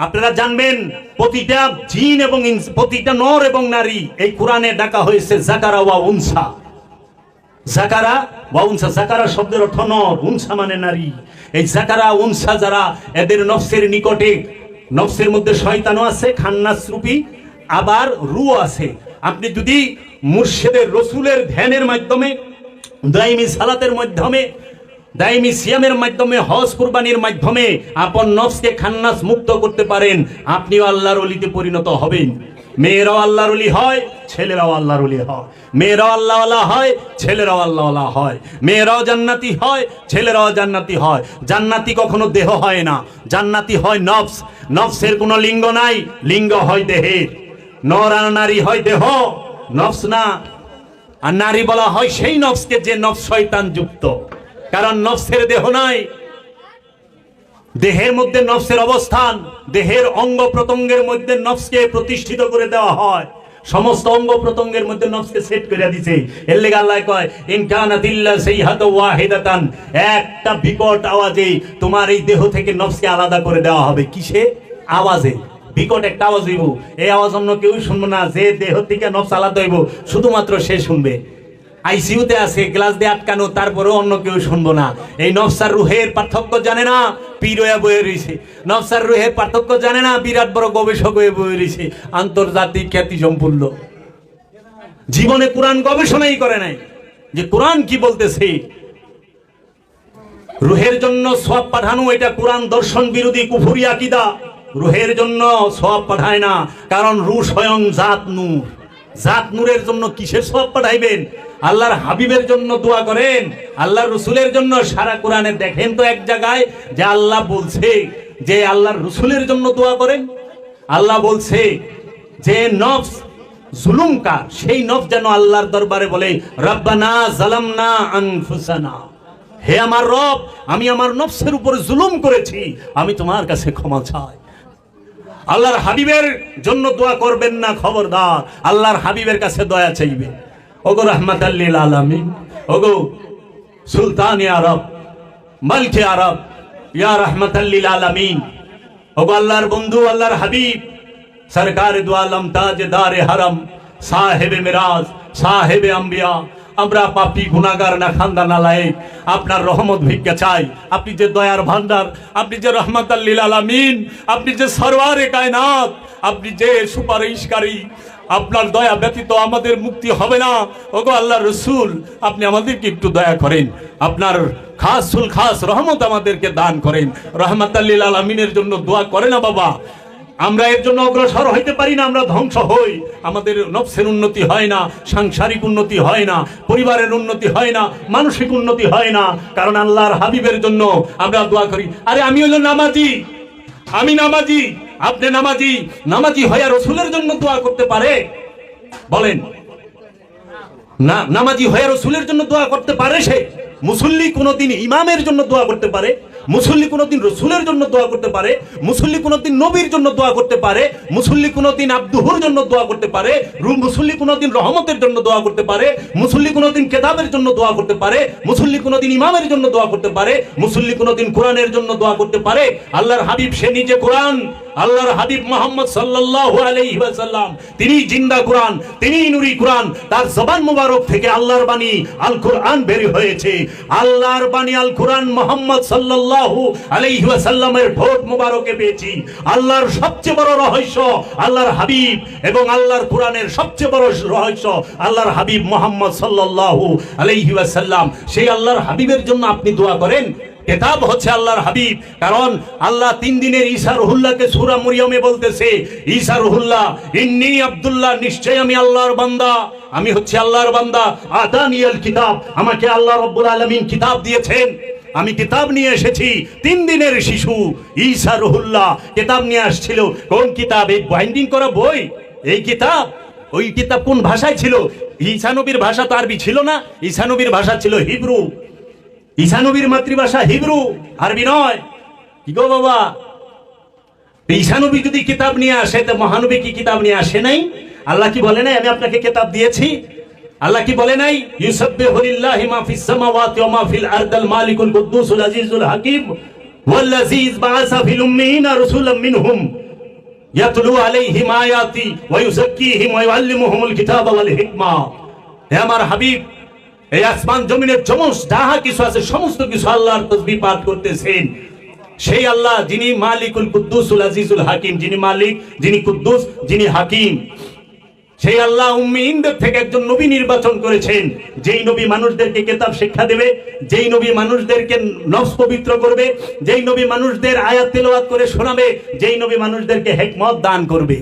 আপনারা জানবেন, প্রতিটা জিন এবং প্রতিটা নর এবং নারী এই কোরআনে ডাকা হয়েছে জাকারা ওয়া উনসা। জাকারা ওয়া উনসা, জাকারা শব্দের অর্থ নর, উনসা মানে নারী। এই জাকারা উনসা যারা, এদের নফসের নিকটে, নফসের মধ্যে শয়তানও আছে খান্নাস রূপী, আবার রূহ আছে। আপনি যদি মুর্শিদের রসুলের ধ্যানের মাধ্যমে, দাইমি সালাতের মাধ্যমে, দাইমি সিয়ামের মাধ্যমে, হজ কুরবানির মাধ্যমে আপন নফসকে খান্নাস মুক্ত করতে পারেন, আপনিও আল্লাহর ওলিতে পরিণত হবেন। মেয়েরাও আল্লাহর ওলি হয়, ছেলেরাও আল্লাহর ওলি হয়। মেয়েরাও আল্লাহওয়ালা হয়, ছেলেরাও আল্লাহওয়ালা হয়। মেয়েরাও জান্নাতি হয়, ছেলেরাও জান্নাতি হয়। জান্নাতি কখনো দেহ হয় না, জান্নাতি হয় নফস। নফসের কোনো লিঙ্গ নাই, লিঙ্গ হয় দেহের। নর আর নারী হয় দেহ, নফস না। আর নারী বলা হয় সেই নফসকে যে নফস শয়তান যুক্ত, কারণ নফসের দেহ নাই। দেহের মধ্যে নফসের অবস্থান, দেহের অঙ্গ প্রত্যঙ্গের মধ্যে নফসকে প্রতিষ্ঠিত করে দেওয়া হয়। সমস্ত অঙ্গ প্রত্যঙ্গের মধ্যে নফসকে সেট করে দিয়েছে। এর লেগে আল্লাহ কয়, ইন কানাত ইল্লা সাইহাতু ওয়াহিদাতান, একটা বিকট আওয়াজে তোমার এই দেহ থেকে নফসকে আলাদা করে দেওয়া হবে। কিসে? আওয়াজে। বিকট একটা আওয়াজ হইব, এই আওয়াজ অন্য কেউ শুনবে না। যে দেহ থেকে নফস আলাদা হইব শুধুমাত্র সে শুনবে। আইসিইউতে আছে, গ্লাস দিয়ে আটকানো, তারপরেও অন্য কেউ শুনবো না। এই নফস আর রুহের পার্থক্য জানে না, পীর হয়ে বয়ে রয়েছে। নফস আর রুহের পার্থক্য জানে না, বিরাট বড় গবেষক হয়ে বয়ে রয়েছে, আন্তর্জাতিক খ্যাতি সম্পূর্ণ। জীবনে কোরআন গবেষণাই করে নাই যে কোরআন কি বলতেছে। রুহের জন্য সওয়াব পাঠানো এটা কোরআন দর্শন বিরোধী কুফরি আকীদা। রুহের জন্য সওয়াব পাঠায় না, কারণ রূহ স্বয়ং জাত নূর। জাত নূরের জন্য কিসের সওয়াব পাঠাইবেন? আল্লাহর হাবিবের জন্য দোয়া করেন, আল্লাহর রসুলের জন্য। সারা কোরআনে দেখেন তো এক জায়গায় যে আল্লাহ বলছে যে আল্লাহর রসুলের জন্য দোয়া করেন? আল্লাহ বলছে যে নফস জুলুমকার, সেই নফস যেন আল্লাহর দরবারে বলে রব্বানা জালামনা আনফুসানা, হে আমার রব, আমি আমার নফসের উপরে জুলুম করেছি, আমি তোমার কাছে ক্ষমা চাই। আল্লাহর হাবিবের জন্য দোয়া করবেন না, খবরদার। আল্লাহর হাবিবের কাছে দয়া চাইবে। ওগো রাহমাতাল লিল আলামিন, ওগো সুলতান আরব, মালিকে আরব, ইয়া রাহমাতাল লিল আলামিন, ওগো আল্লাহর বন্ধু, আল্লাহর হাবিব, সরকার দু আলম, তাজদারে হারম, সাহেবে মিরাজ, সাহেবে আম্বিয়া, আমরা পাপী গুনাহগার না খান্দা নালায়েক, আপনার রহমত ভিক্ষা চাই। আপনি যে দয়ার ভান্ডার, আপনি যে রহমাতাল লিল আলামিন, আপনি যে সরওয়ারে কায়নাত, আপনি যে সুপারিশকারী, আপনার দয়া ব্যতীত আমাদের মুক্তি হবে না। ওগো আল্লাহর রসুল, আপনি আমাদেরকে একটু দয়া করেন, আপনার খাস রহমত আমাদেরকে দান করেন। রহমাতাল লিল আলামিনের জন্য দোয়া করে না বাবা। আমরা এর জন্য অগ্রসর হইতে পারি না, আমরা ধ্বংস হই। আমাদের নফসের উন্নতি হয় না, সাংসারিক উন্নতি হয় না, পরিবারের উন্নতি হয় না, মানসিক উন্নতি হয় না, কারণ আল্লাহর হাবিবের জন্য আমরা দোয়া করি। আরে আমি হলো নামাজি, আমি নামাজি, আপনি নামাজি, নামাজি হইয়া রসুলের জন্য দোয়া করতে পারে? বলেন না, নামাজি হইয়া রসুলের জন্য দোয়া করতে পারে সে? মুসল্লি কোনদিন ইমামের জন্য দোয়া করতে পারে? মুসল্লি কোনদিন রসুলের জন্য দোয়া করতে পারে? মুসল্লি কোনদিন নবীর জন্য দোয়া করতে পারে? মুসল্লি কোনদিন আব্দুহুর জন্য দোয়া করতে পারে? মুসল্লি কোনদিন রহমতের জন্য দোয়া করতে পারে? মুসল্লি কোনদিন কেতাবের জন্য দোয়া করতে পারে? মুসল্লি কোনদিন ইমামের জন্য দোয়া করতে পারে? মুসল্লি কোনদিন কোরআনের জন্য দোয়া করতে পারে? আল্লাহর হাবিব সে নিজে কোরআন। আল্লাহর হাবিব মুহাম্মদ সাল্লাল্লাহু আলাইহি ওয়াসাল্লাম, তিনি জিন্দা কোরআন, তিনি নূরি কোরআন। তার জবান মুবারক থেকে আল্লাহর বাণী আল কোরআন বের হয়েছে। আল্লাহর বাণী আল কোরআন মুহাম্মদ সাল্লাল্লাহু আলাইহি ওয়াসাল্লামের ঠোঁট মুবারকে পেয়েছি। আল্লাহর সবচেয়ে বড় রহস্য আল্লাহর হাবিব, এবং আল্লাহর কোরআনের সবচেয়ে বড় রহস্য আল্লাহর হাবিব মুহাম্মদ সাল্লাল্লাহু আলাইহি ওয়াসাল্লাম। সেই আল্লাহর হাবিবের জন্য আপনি দোয়া করেন। কিতাব হচ্ছে আল্লাহর হাবিব, কারণ আল্লাহ 3 দিনের ঈসা রুহুল্লাহকে সূরা মরিয়মে বলতেছে, ঈসা রুহুল্লাহ, ইন্নী আব্দুল্লাহ, নিশ্চয় আমি আল্লাহর বান্দা, আমি হচ্ছে আল্লাহর বান্দা। আতানিয়াল কিতাব, আমাকে আল্লাহ রাব্বুল আলামিন কিতাব দিয়েছেন, আমি কিতাব নিয়ে এসেছি। 3 দিনের শিশু ঈসা রুহুল্লাহ কিতাব নিয়ে আসছিল। কোন কিতাব? এই বাইন্ডিং করা বই, এই কিতাব। ওই কিতাব কোন ভাষায় ছিল? ঈসা নবীর ভাষা তো আরবি ছিল না, ঈসা নবীর ভাষা ছিল হিব্রু। ঈসা নবীর মাতৃভাষা হিব্রু, আরবি নয়। কি গো বাবা, ঈসা নবী যদি কিতাব নিয়ে আসে, তো মহানবী কি কিতাব নিয়ে আসে নাই? আল্লাহ কি বলে নাই আমি আপনাকে কিতাব দিয়েছি? আল্লাহ কি বলে নাই ইউসাব্বিহু লিল্লাহি মা ফিস সামাওয়াতি ওয়া মা ফিল আরদিল মালিকুল কুদ্দুসুল আজিজুল হাকিম ওয়াল্লাযী বাআসা ফিল উম্মিয়িনা রাসূলাম মিনহুম ইয়াতলু আলাইহিম আয়াতি ওয়া ইউযাক্কিহিম ওয়া ইউআল্লিমুহুমুল কিতাবা ওয়াল হিকমা। হে আমার হাবিব, এই আসমান জমিনের সমস্ত যাহা কিছু আছে সমস্ত কিছু আল্লাহর তাসবিহ পাঠ করতেছেন। সেই আল্লাহ যিনি মালিকুল কুদ্দুসুল আজিজুল হাকিম, যিনি মালিক, যিনি কুদ্দুস, যিনি হাকিম, সেই আল্লাহ উম্মিয়িনদের থেকে একজন নবী নির্বাচন করেছেন, যেই নবী মানুষদেরকে কিতাব শিক্ষা দেবে, যেই নবী মানুষদেরকে নফস পবিত্র করবে, যেই নবী মানুষদের আয়াত তেলাওয়াত করে শোনাবে, যেই নবী মানুষদেরকে হিকমত দান করবে।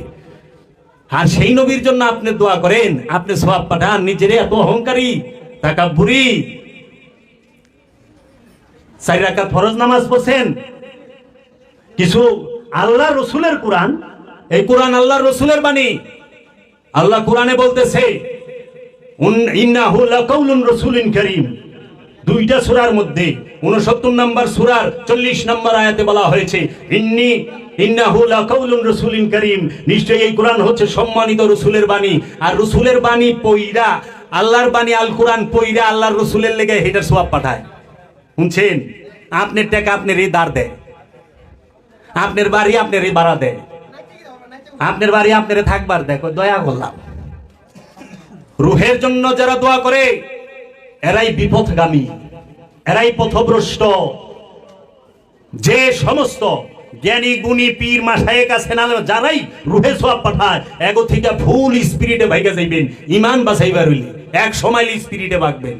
আর সেই নবীর জন্য আপনি দোয়া করেন, আপনি সওয়াব পাঠান। নিজের এত অহংকারী, তাকাব্বুরি। 4 রাকাত ফরজ নামাজ পড়ছেন, কিছু আল্লাহ রসুলের কোরআন, এই কোরআন আল্লাহর রসুলের বাণী। আল্লাহ কোরআনে বলতেছে ইন্নাহু লাকাউলুন রাসূলিন কারীম। 2টা সূরার মধ্যে 69 নম্বর সূরার 40 নম্বর আয়াতে বলা হয়েছে ইন্নাহু লাকাউলুন রাসূলিন কারীম, নিশ্চয়ই এই কোরআন হচ্ছে সম্মানিত রসুলের বাণী। আর রসুলের বাণী পয়রা, আল্লাহর বাণী আল কোরআন পয়রা আল্লাহর রসুলের লেগে হেটার সওয়াব পাঠায়। শুনছেন? আপনার টাকা আপনার এই দাঁড় দেয়, আপনার বাড়ি আপনার এই ভাড়া দেয়, আপনার বাড়ি আপনার থাকবার দেখো, দয়া করলাম। রুহের জন্য যারা দোয়া করে এরাই বিপথগামী, এরাই পথভ্রষ্ট। যে সমস্ত জ্ঞানী গুণী পীর মাশায়েখ আছেন, যারাই রুহে সওয়াব পাঠায়, এগো থেকে ফুল স্পিরিটে ভাইগা যাইবেন। ইমান বাঁচাইবার হইলে এক সময় স্পিরিটে ভাগবেন,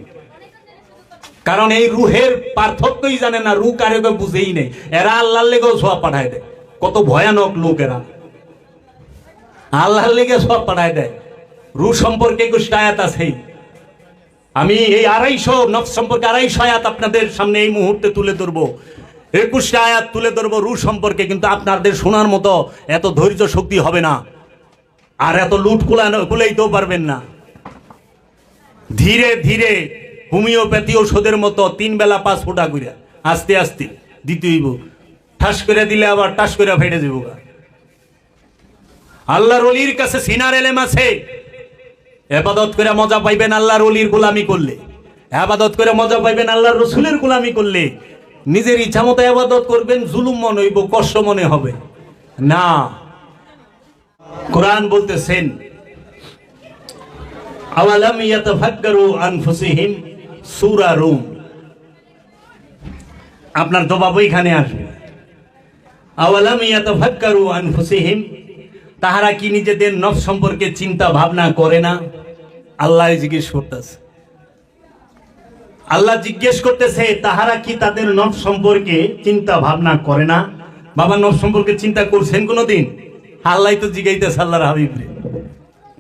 কারণ এই রুহের পার্থক্যই জানে না, রু কারে বুঝেই নেই। এরা আল্লাহর লেগেও সওয়াব পাঠায় দেয়। কত ভয়ানক লোক এরা, আল্লাহর লেগে সওয়াব পাঠায় দেয়। রু সম্পর্কে 21টা আয়াত আছে। আমি এই 250 নফস সম্পর্কে 250 আয়াত আপনাদের সামনে এই মুহূর্তে তুলে ধরবো। 21টা আয়াত তুলে ধরবো রু সম্পর্কে, কিন্তু আপনাদের শোনার মতো এত ধৈর্য শক্তি হবে না, আর এত লুট কুলাইতেও পারবেন না। ধীরে ধীরে হোমিওপ্যাথি ওষুধের মতো 3 বেলা 5 ফোঁটা করে আস্তে আস্তে দিতে হইব। ঠাস করে দিলে আবার টাস করে ফেটে যাব। আল্লাহর ওলির কাছে সিনার এলেম আছে। ইবাদত করে মজা পাইবেন আল্লাহর ওলির গোলামি করলে, ইবাদত করে মজা পাইবেন আল্লাহর রাসূলের গোলামি করলে। নিজের ইচ্ছা মতো ইবাদত করবেন, জুলুম মনে হইব, কষ্ট মনে হবে না। কোরআন বলতেছেন, আওয়ালাম ইয়াতাফাক্কারু আনফুসিহিম, সূরা রুম। আপনার জবাব ওইখানে আসবে। আওয়ালাম ইয়াতাফাক্কারু আনফুসিহিম, তাহারা কি নিজেদের নফস সম্পর্কে চিন্তা ভাবনা করে না? আল্লাহ জিজ্ঞেস করতেছে, আল্লাহ জিজ্ঞেস করতেছে তাহারা কি তাদের নফস সম্পর্কে চিন্তা ভাবনা করে না? বাবা, নফস সম্পর্কে চিন্তা করছেন কোনদিন? আল্লাহ তো জিজ্ঞাইতেছে আল্লাহর হাবিবরে,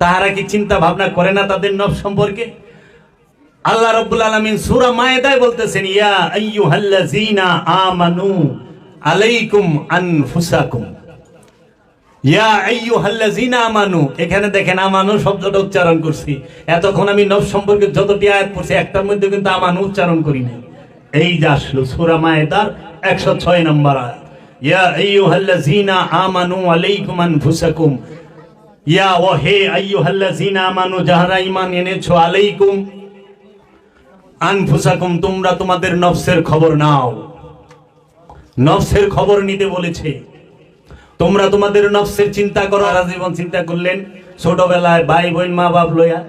তাহারা কি চিন্তা ভাবনা করে না তাদের নফস সম্পর্কে? আল্লাহ রাব্বুল আলামিন সূরা মায়েদায় বলতেছেন, ইয়া আইয়ুহাল্লাযীনা আমানু আলাইকুম আনফুসাকুম। ইয়া আইয়ুহাল্লাযীনা আমানু, এখানে দেখেন আমানু শব্দটা উচ্চারণ করছি। এতক্ষণ আমি নফস সম্পর্কে যতটি আয়াত পড়ছি একটার মধ্যে কিন্তু আমানু উচ্চারণ করি নাই। এই যে আসলো সূরা মায়েদার 106 নম্বর আয়াত, ইয়া আইয়ুহাল্লাযীনা আমানু আলাইকুম আনফুসাকুম। ইয়া ও হে আইয়ুহাল্লাযীনা আমানু, যাহারা ঈমান এনেছো, আলাইকুম আনফুসাকুম, তোমরা তোমাদের নফসের খবর নাও। নফসের খবর নিতে বলেছে। তোমরা তোমাদের নফসের চিন্তা করো। সারা জীবন চিন্তা করলেন, ছোটবেলায় ভাই বোন মা বাপ লইয়া,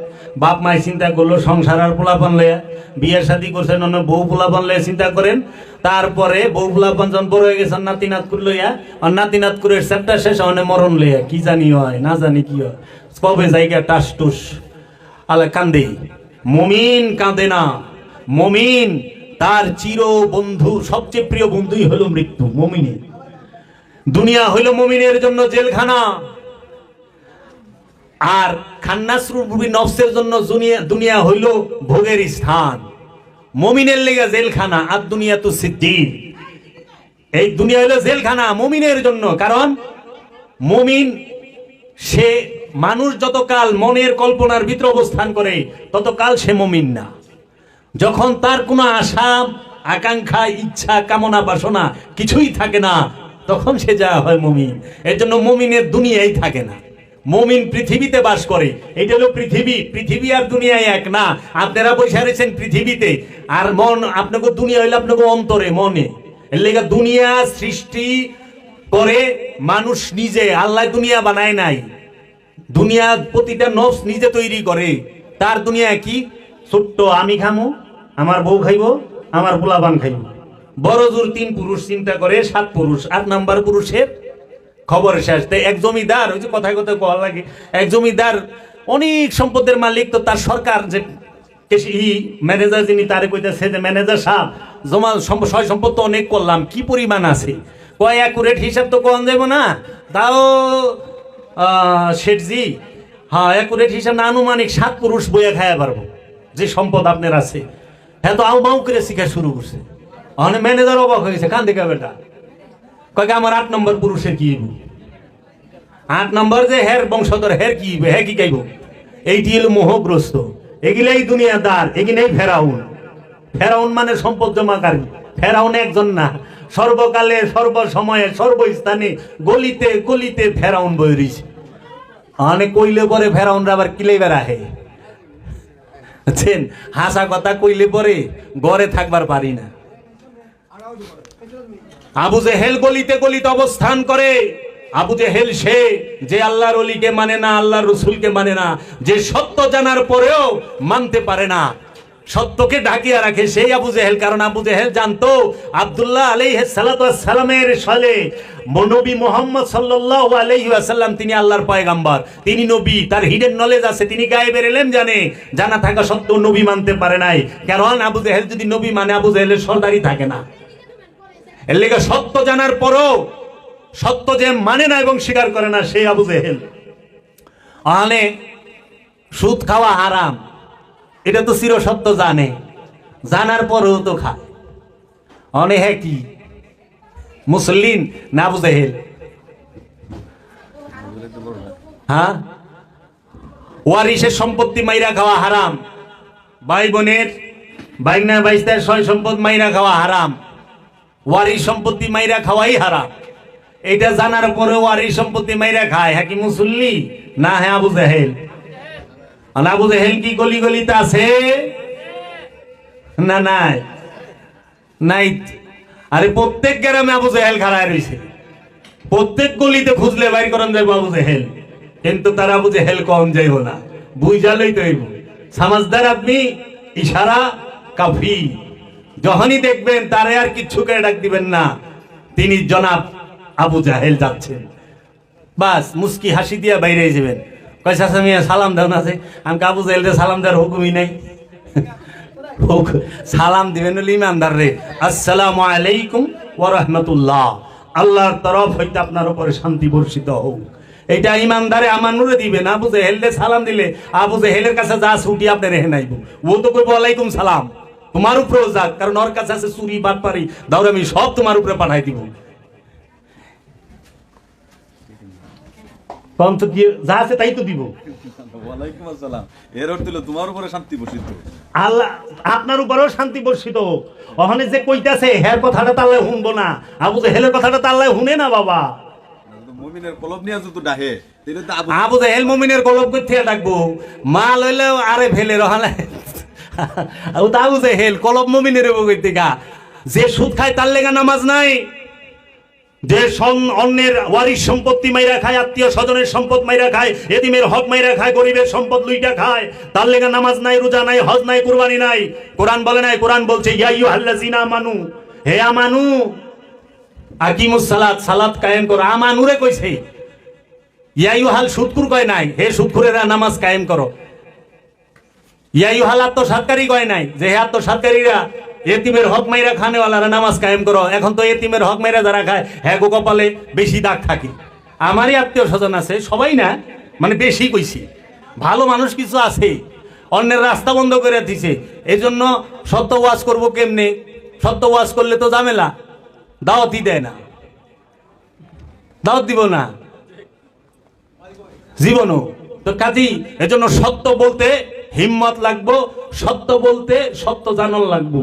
বাপ মায় চিন্তা করলো, সংসার আর পোলাপান লইয়া, বিয়ে শাদী করছেন, অন্য বউ পোলাপান লইয়া চিন্তা করেন। তারপরে বউ পোলাপান যখন বড় হয়ে গেছেন, নাতিনাত করে লইয়া, আর নাতিনাত করে চ্যাপ্টার শেষ অনে মরণ লইয়া, কি জানি হয় না জানি কি হয়, কবে জায়গা টাস টুস আলে কান্দে। মুমিন কাঁদে না। মুমিন তার চির বন্ধু, সবচেয়ে প্রিয় বন্ধুই হলো মৃত্যু। মুমিনের দুনিয়া হইল মুমিনের জন্য জেলখানা, আর খান্নাসরুবি নফসের জন্য দুনিয়া হইল ভোগের স্থান। মুমিনের লেগে জেলখানা, আর দুনিয়া তো সিদ্দিন। এই দুনিয়া হইল জেলখানা মুমিনের জন্য, কারণ মুমিন সে মানুষ যতকাল মনের কল্পনার ভিতরে অবস্থান করে ততকাল সে মুমিন না। যখন তার কোনো আশা আকাঙ্ক্ষা ইচ্ছা কামনা বাসনা কিছুই থাকে না, তখন সে যা হয় মুমিন। এর জন্য মুমিনের দুনিয়াই থাকে না। মুমিন পৃথিবীতে বাস করে। এটা হলো পৃথিবী। পৃথিবী আর দুনিয়ায় এক না। আপনারা বসে রয়েছেন পৃথিবীতে, আর মন আপনাকে দুনিয়া হইলে আপনাকে অন্তরে, মনে। এর লেগে দুনিয়া সৃষ্টি করে মানুষ নিজে, আল্লাহ দুনিয়া বানায় নাই। দুনিয়া প্রতিটা নফস নিজে তৈরি করে। তার দুনিয়া কি? ছোট্ট আমি খামো, আমার বউ খাইব, আমার পোলাপান খাইব। বড় জোর 3 পুরুষ চিন্তা করে, 7 পুরুষ, 8 নাম্বার পুরুষের খবর শেষ। তাই এক জমিদার, ওই যে কথায় কথায় কোয়া লাগে, এক জমিদার অনেক সম্পদের মালিক, তো তার সরকার যে ম্যানেজার যিনি তারে কইতেছে যে ম্যানেজার সাহেব, জমা সয় সম্পদ তো অনেক করলাম, কি পরিমাণ আছে? কয় অ্যাকুরেট হিসাব তো কোন যাব না, তাও শেঠজি, হ্যাঁ অ্যাকুরেট হিসাব না, আনুমানিক 7 পুরুষ বইয়া খাইয়া পারবো যে সম্পদ আপনার আছে। হ্যাঁ, তো আউ মাউ করে শিখা শুরু করছে। অনেক ম্যানেজার অবাক হয়েছে, কান দেখা বেটা, কয় আমার 8 নম্বর পুরুষের কি 8 নম্বর যে হের বংশধর, হের কি হ্যাঁ কি গাইব? এইটি হলো মোহগ্রস্ত। এগুলাই দুনিয়াদার, এগুলাই ফেরাউন। ফেরাউন মানে সম্পদ জমাকারী। ফেরাউন একজন না, সর্বকালে সর্বসময়ে সর্বস্থানে গলিতে গলিতে ফেরাউন বই রইছে। অনেক কইলে পরে ফেরাউনরা আবার কিলেবার আহে, বুঝছেন? হাসা কথা কইলে পরে ঘরে থাকবার পারি না। আবু জেহেল গলিতে গলিতে অবস্থান করে। আবু জেহেল সে যে আল্লাহর ওলিকে মানে না, আল্লাহর রসুলকে মানে না, যে সত্য জানার পরেও মানতে পারে না। সত্যকে ঢাকিয়া রাখে সেই আবু জেহেল। কারণ আবু জেহেল জানতো আব্দুল্লাহ আলাইহিস সালাতু ওয়াস সালামের সালে নবী মুহাম্মদ সাল্লাল্লাহু আলাইহি ওয়াসাল্লাম তিনি আল্লাহর পয়গাম্বর, তিনি নবী, তার হিডেন নলেজ আছে, তিনি গায়েবের ইলম জানে। জানা থাকা সত্ত্বেও নবী মানতে পারে নাই। কারণ আবু জেহেল যদি নবী মানে আবু জেহেলের সর্দারি থাকে না। এর লেগে সত্য জানার পরও সত্য যে মানে না এবং স্বীকার করে না সেই আবু জেহেল। আনে সুদ খাওয়া হারাম, এটা তো চির সত্য জানে, জানার পরেও তো খায়। অনে হ্যাঁ কি মুসলিম না আবু জেহেল? হ্যাঁ, ওয়ারিসের সম্পত্তি মাইরা খাওয়া হারাম, ভাই বোনের বাইনা বাইস্তার সয় সম্পদ মাইরা খাওয়া হারাম, ওয়ারিস সম্পত্তি মাইরা খাওয়াই হারাম। এটা জানার পরে ওয়ারিস সম্পত্তি মাইরা খায়, হ্যাঁ কি মুসল্লি না হ্যাঁ আবু জেহেল? আবু জেহেল কি গলি গলিতে আছে না? নাই নাই। আরে প্রত্যেক গ্রামে আবু জেহেল খাড়ায় রয়েছে, প্রত্যেক গলিতে খুঁজলে বাইর করেন যাইব আবু জেহেল। কিন্তু তার আবু জেহেল কম যাইব না, বুঝালেই তো হইব। সমাজদার আপনি ইশারা কাফি। যখনই দেখবেন তারে আর কিচ্ছু করে ডাক দিবেন না, তিনি জনাব আবু জেহেল যাচ্ছেন, বাস মুস্কি হাসি দিয়া বাইরে যাবেন। কয়সা মিয়া সালাম দেন আছে, আমি আবু জেহেলরে সালাম দেওয়ার হুকুমই নাই। সালাম দিবেন হলে ইমানদার রে, আসসালামু আলাইকুম ওয়া রাহমাতুল্লাহ, আল্লাহর তরফ হইতে আপনার উপরে শান্তি বর্ষিত হোক। এইটা ইমানদারে আমানুরে দিবেন। আবু জেহেলরে সালাম দিলে আবু জেহেলের কাছে যা ছুটি আপনি রেখে নাইব, ও তো কইব ওয়ালাইকুম সালাম, তোমার উপরেও যাক, কারণ ওর কাছে আছে চুরি বাটপারি দাউরামি সব তোমার উপরে পাঠাই দিব। কম তো কি যা আছে তাই তো দিব। ওয়ালাইকুম আসসালাম, এর অর্থ হলো তোমার উপরে শান্তি বর্ষিত। আল্লাহ আপনার উপরেও শান্তি বর্ষিত হোক। ওখানে যে কইতাছে হ্যাঁ কথাটা তাল্লাহ শুনবো না, আবু জেহেলের কথাটা তাল্লাহ শুনে না বাবা। মুমিনের কলব নিয়ে যদি ডাহে তাহলে তো আবু জেহেল মুমিনের কলব কই থেকে ডাকবো? মা লইলেও আরে ফেলে রহালে ও তো আবু জেহেল কলব মুমিনের কই থেকে? যে সুদ খায় তার লেগা নামাজ নাই, যে অন্যের ওয়ারিস সম্পত্তি মাইরা খায়, আত্মীয় স্বজনের সম্পদ মাইরা খায়, এতিমের হক মাইরা খায়, গরিবের সম্পদ লুইটা খায়, তার লেগা নামাজ নাই, রোজা নাই, হজ নাই, কুরবানি নাই। কোরআন বলে নাই, কোরআন বলছে ইয়া আইয়ুহাল্লাযিনা আমানু, হে আমানু আকিমুস সালাত, সালাত কায়েম করো। আমানুরে কইছে, ইয়া আইয়ুহাল সুদকুর কয় নাই, হে সুদকুরেরা নামাজ কায়েম করো। ইয়া আইয়ুহাল আত্মসাৎকারী কয় নাই, যে হে আত্মসাৎকারীরা এতিমের হক মাইরা খানেওয়ালারা নামাজ কায়েম করো। এখন তো এতিমের হক মাইরা যারা খায় হ্যাঁ গো কপালে বেশি দাগ থাকে। আমারই আত্মীয় স্বজন আছে, সবাই না, মানে বেশি কইছি, ভালো মানুষ কিছু আছে, অন্যের রাস্তা বন্ধ করে দিছে। এই জন্য সত্য ওয়াজ করবো কেমনে? সত্য ওয়াজ করলে তো ঝামেলা, দাওয়াতই দেয় না, দাওয়াত দিব না জীবনও তো কাজী। এজন্য সত্য বলতে হিম্মত লাগবো, সত্য বলতে সত্য জানান লাগবো।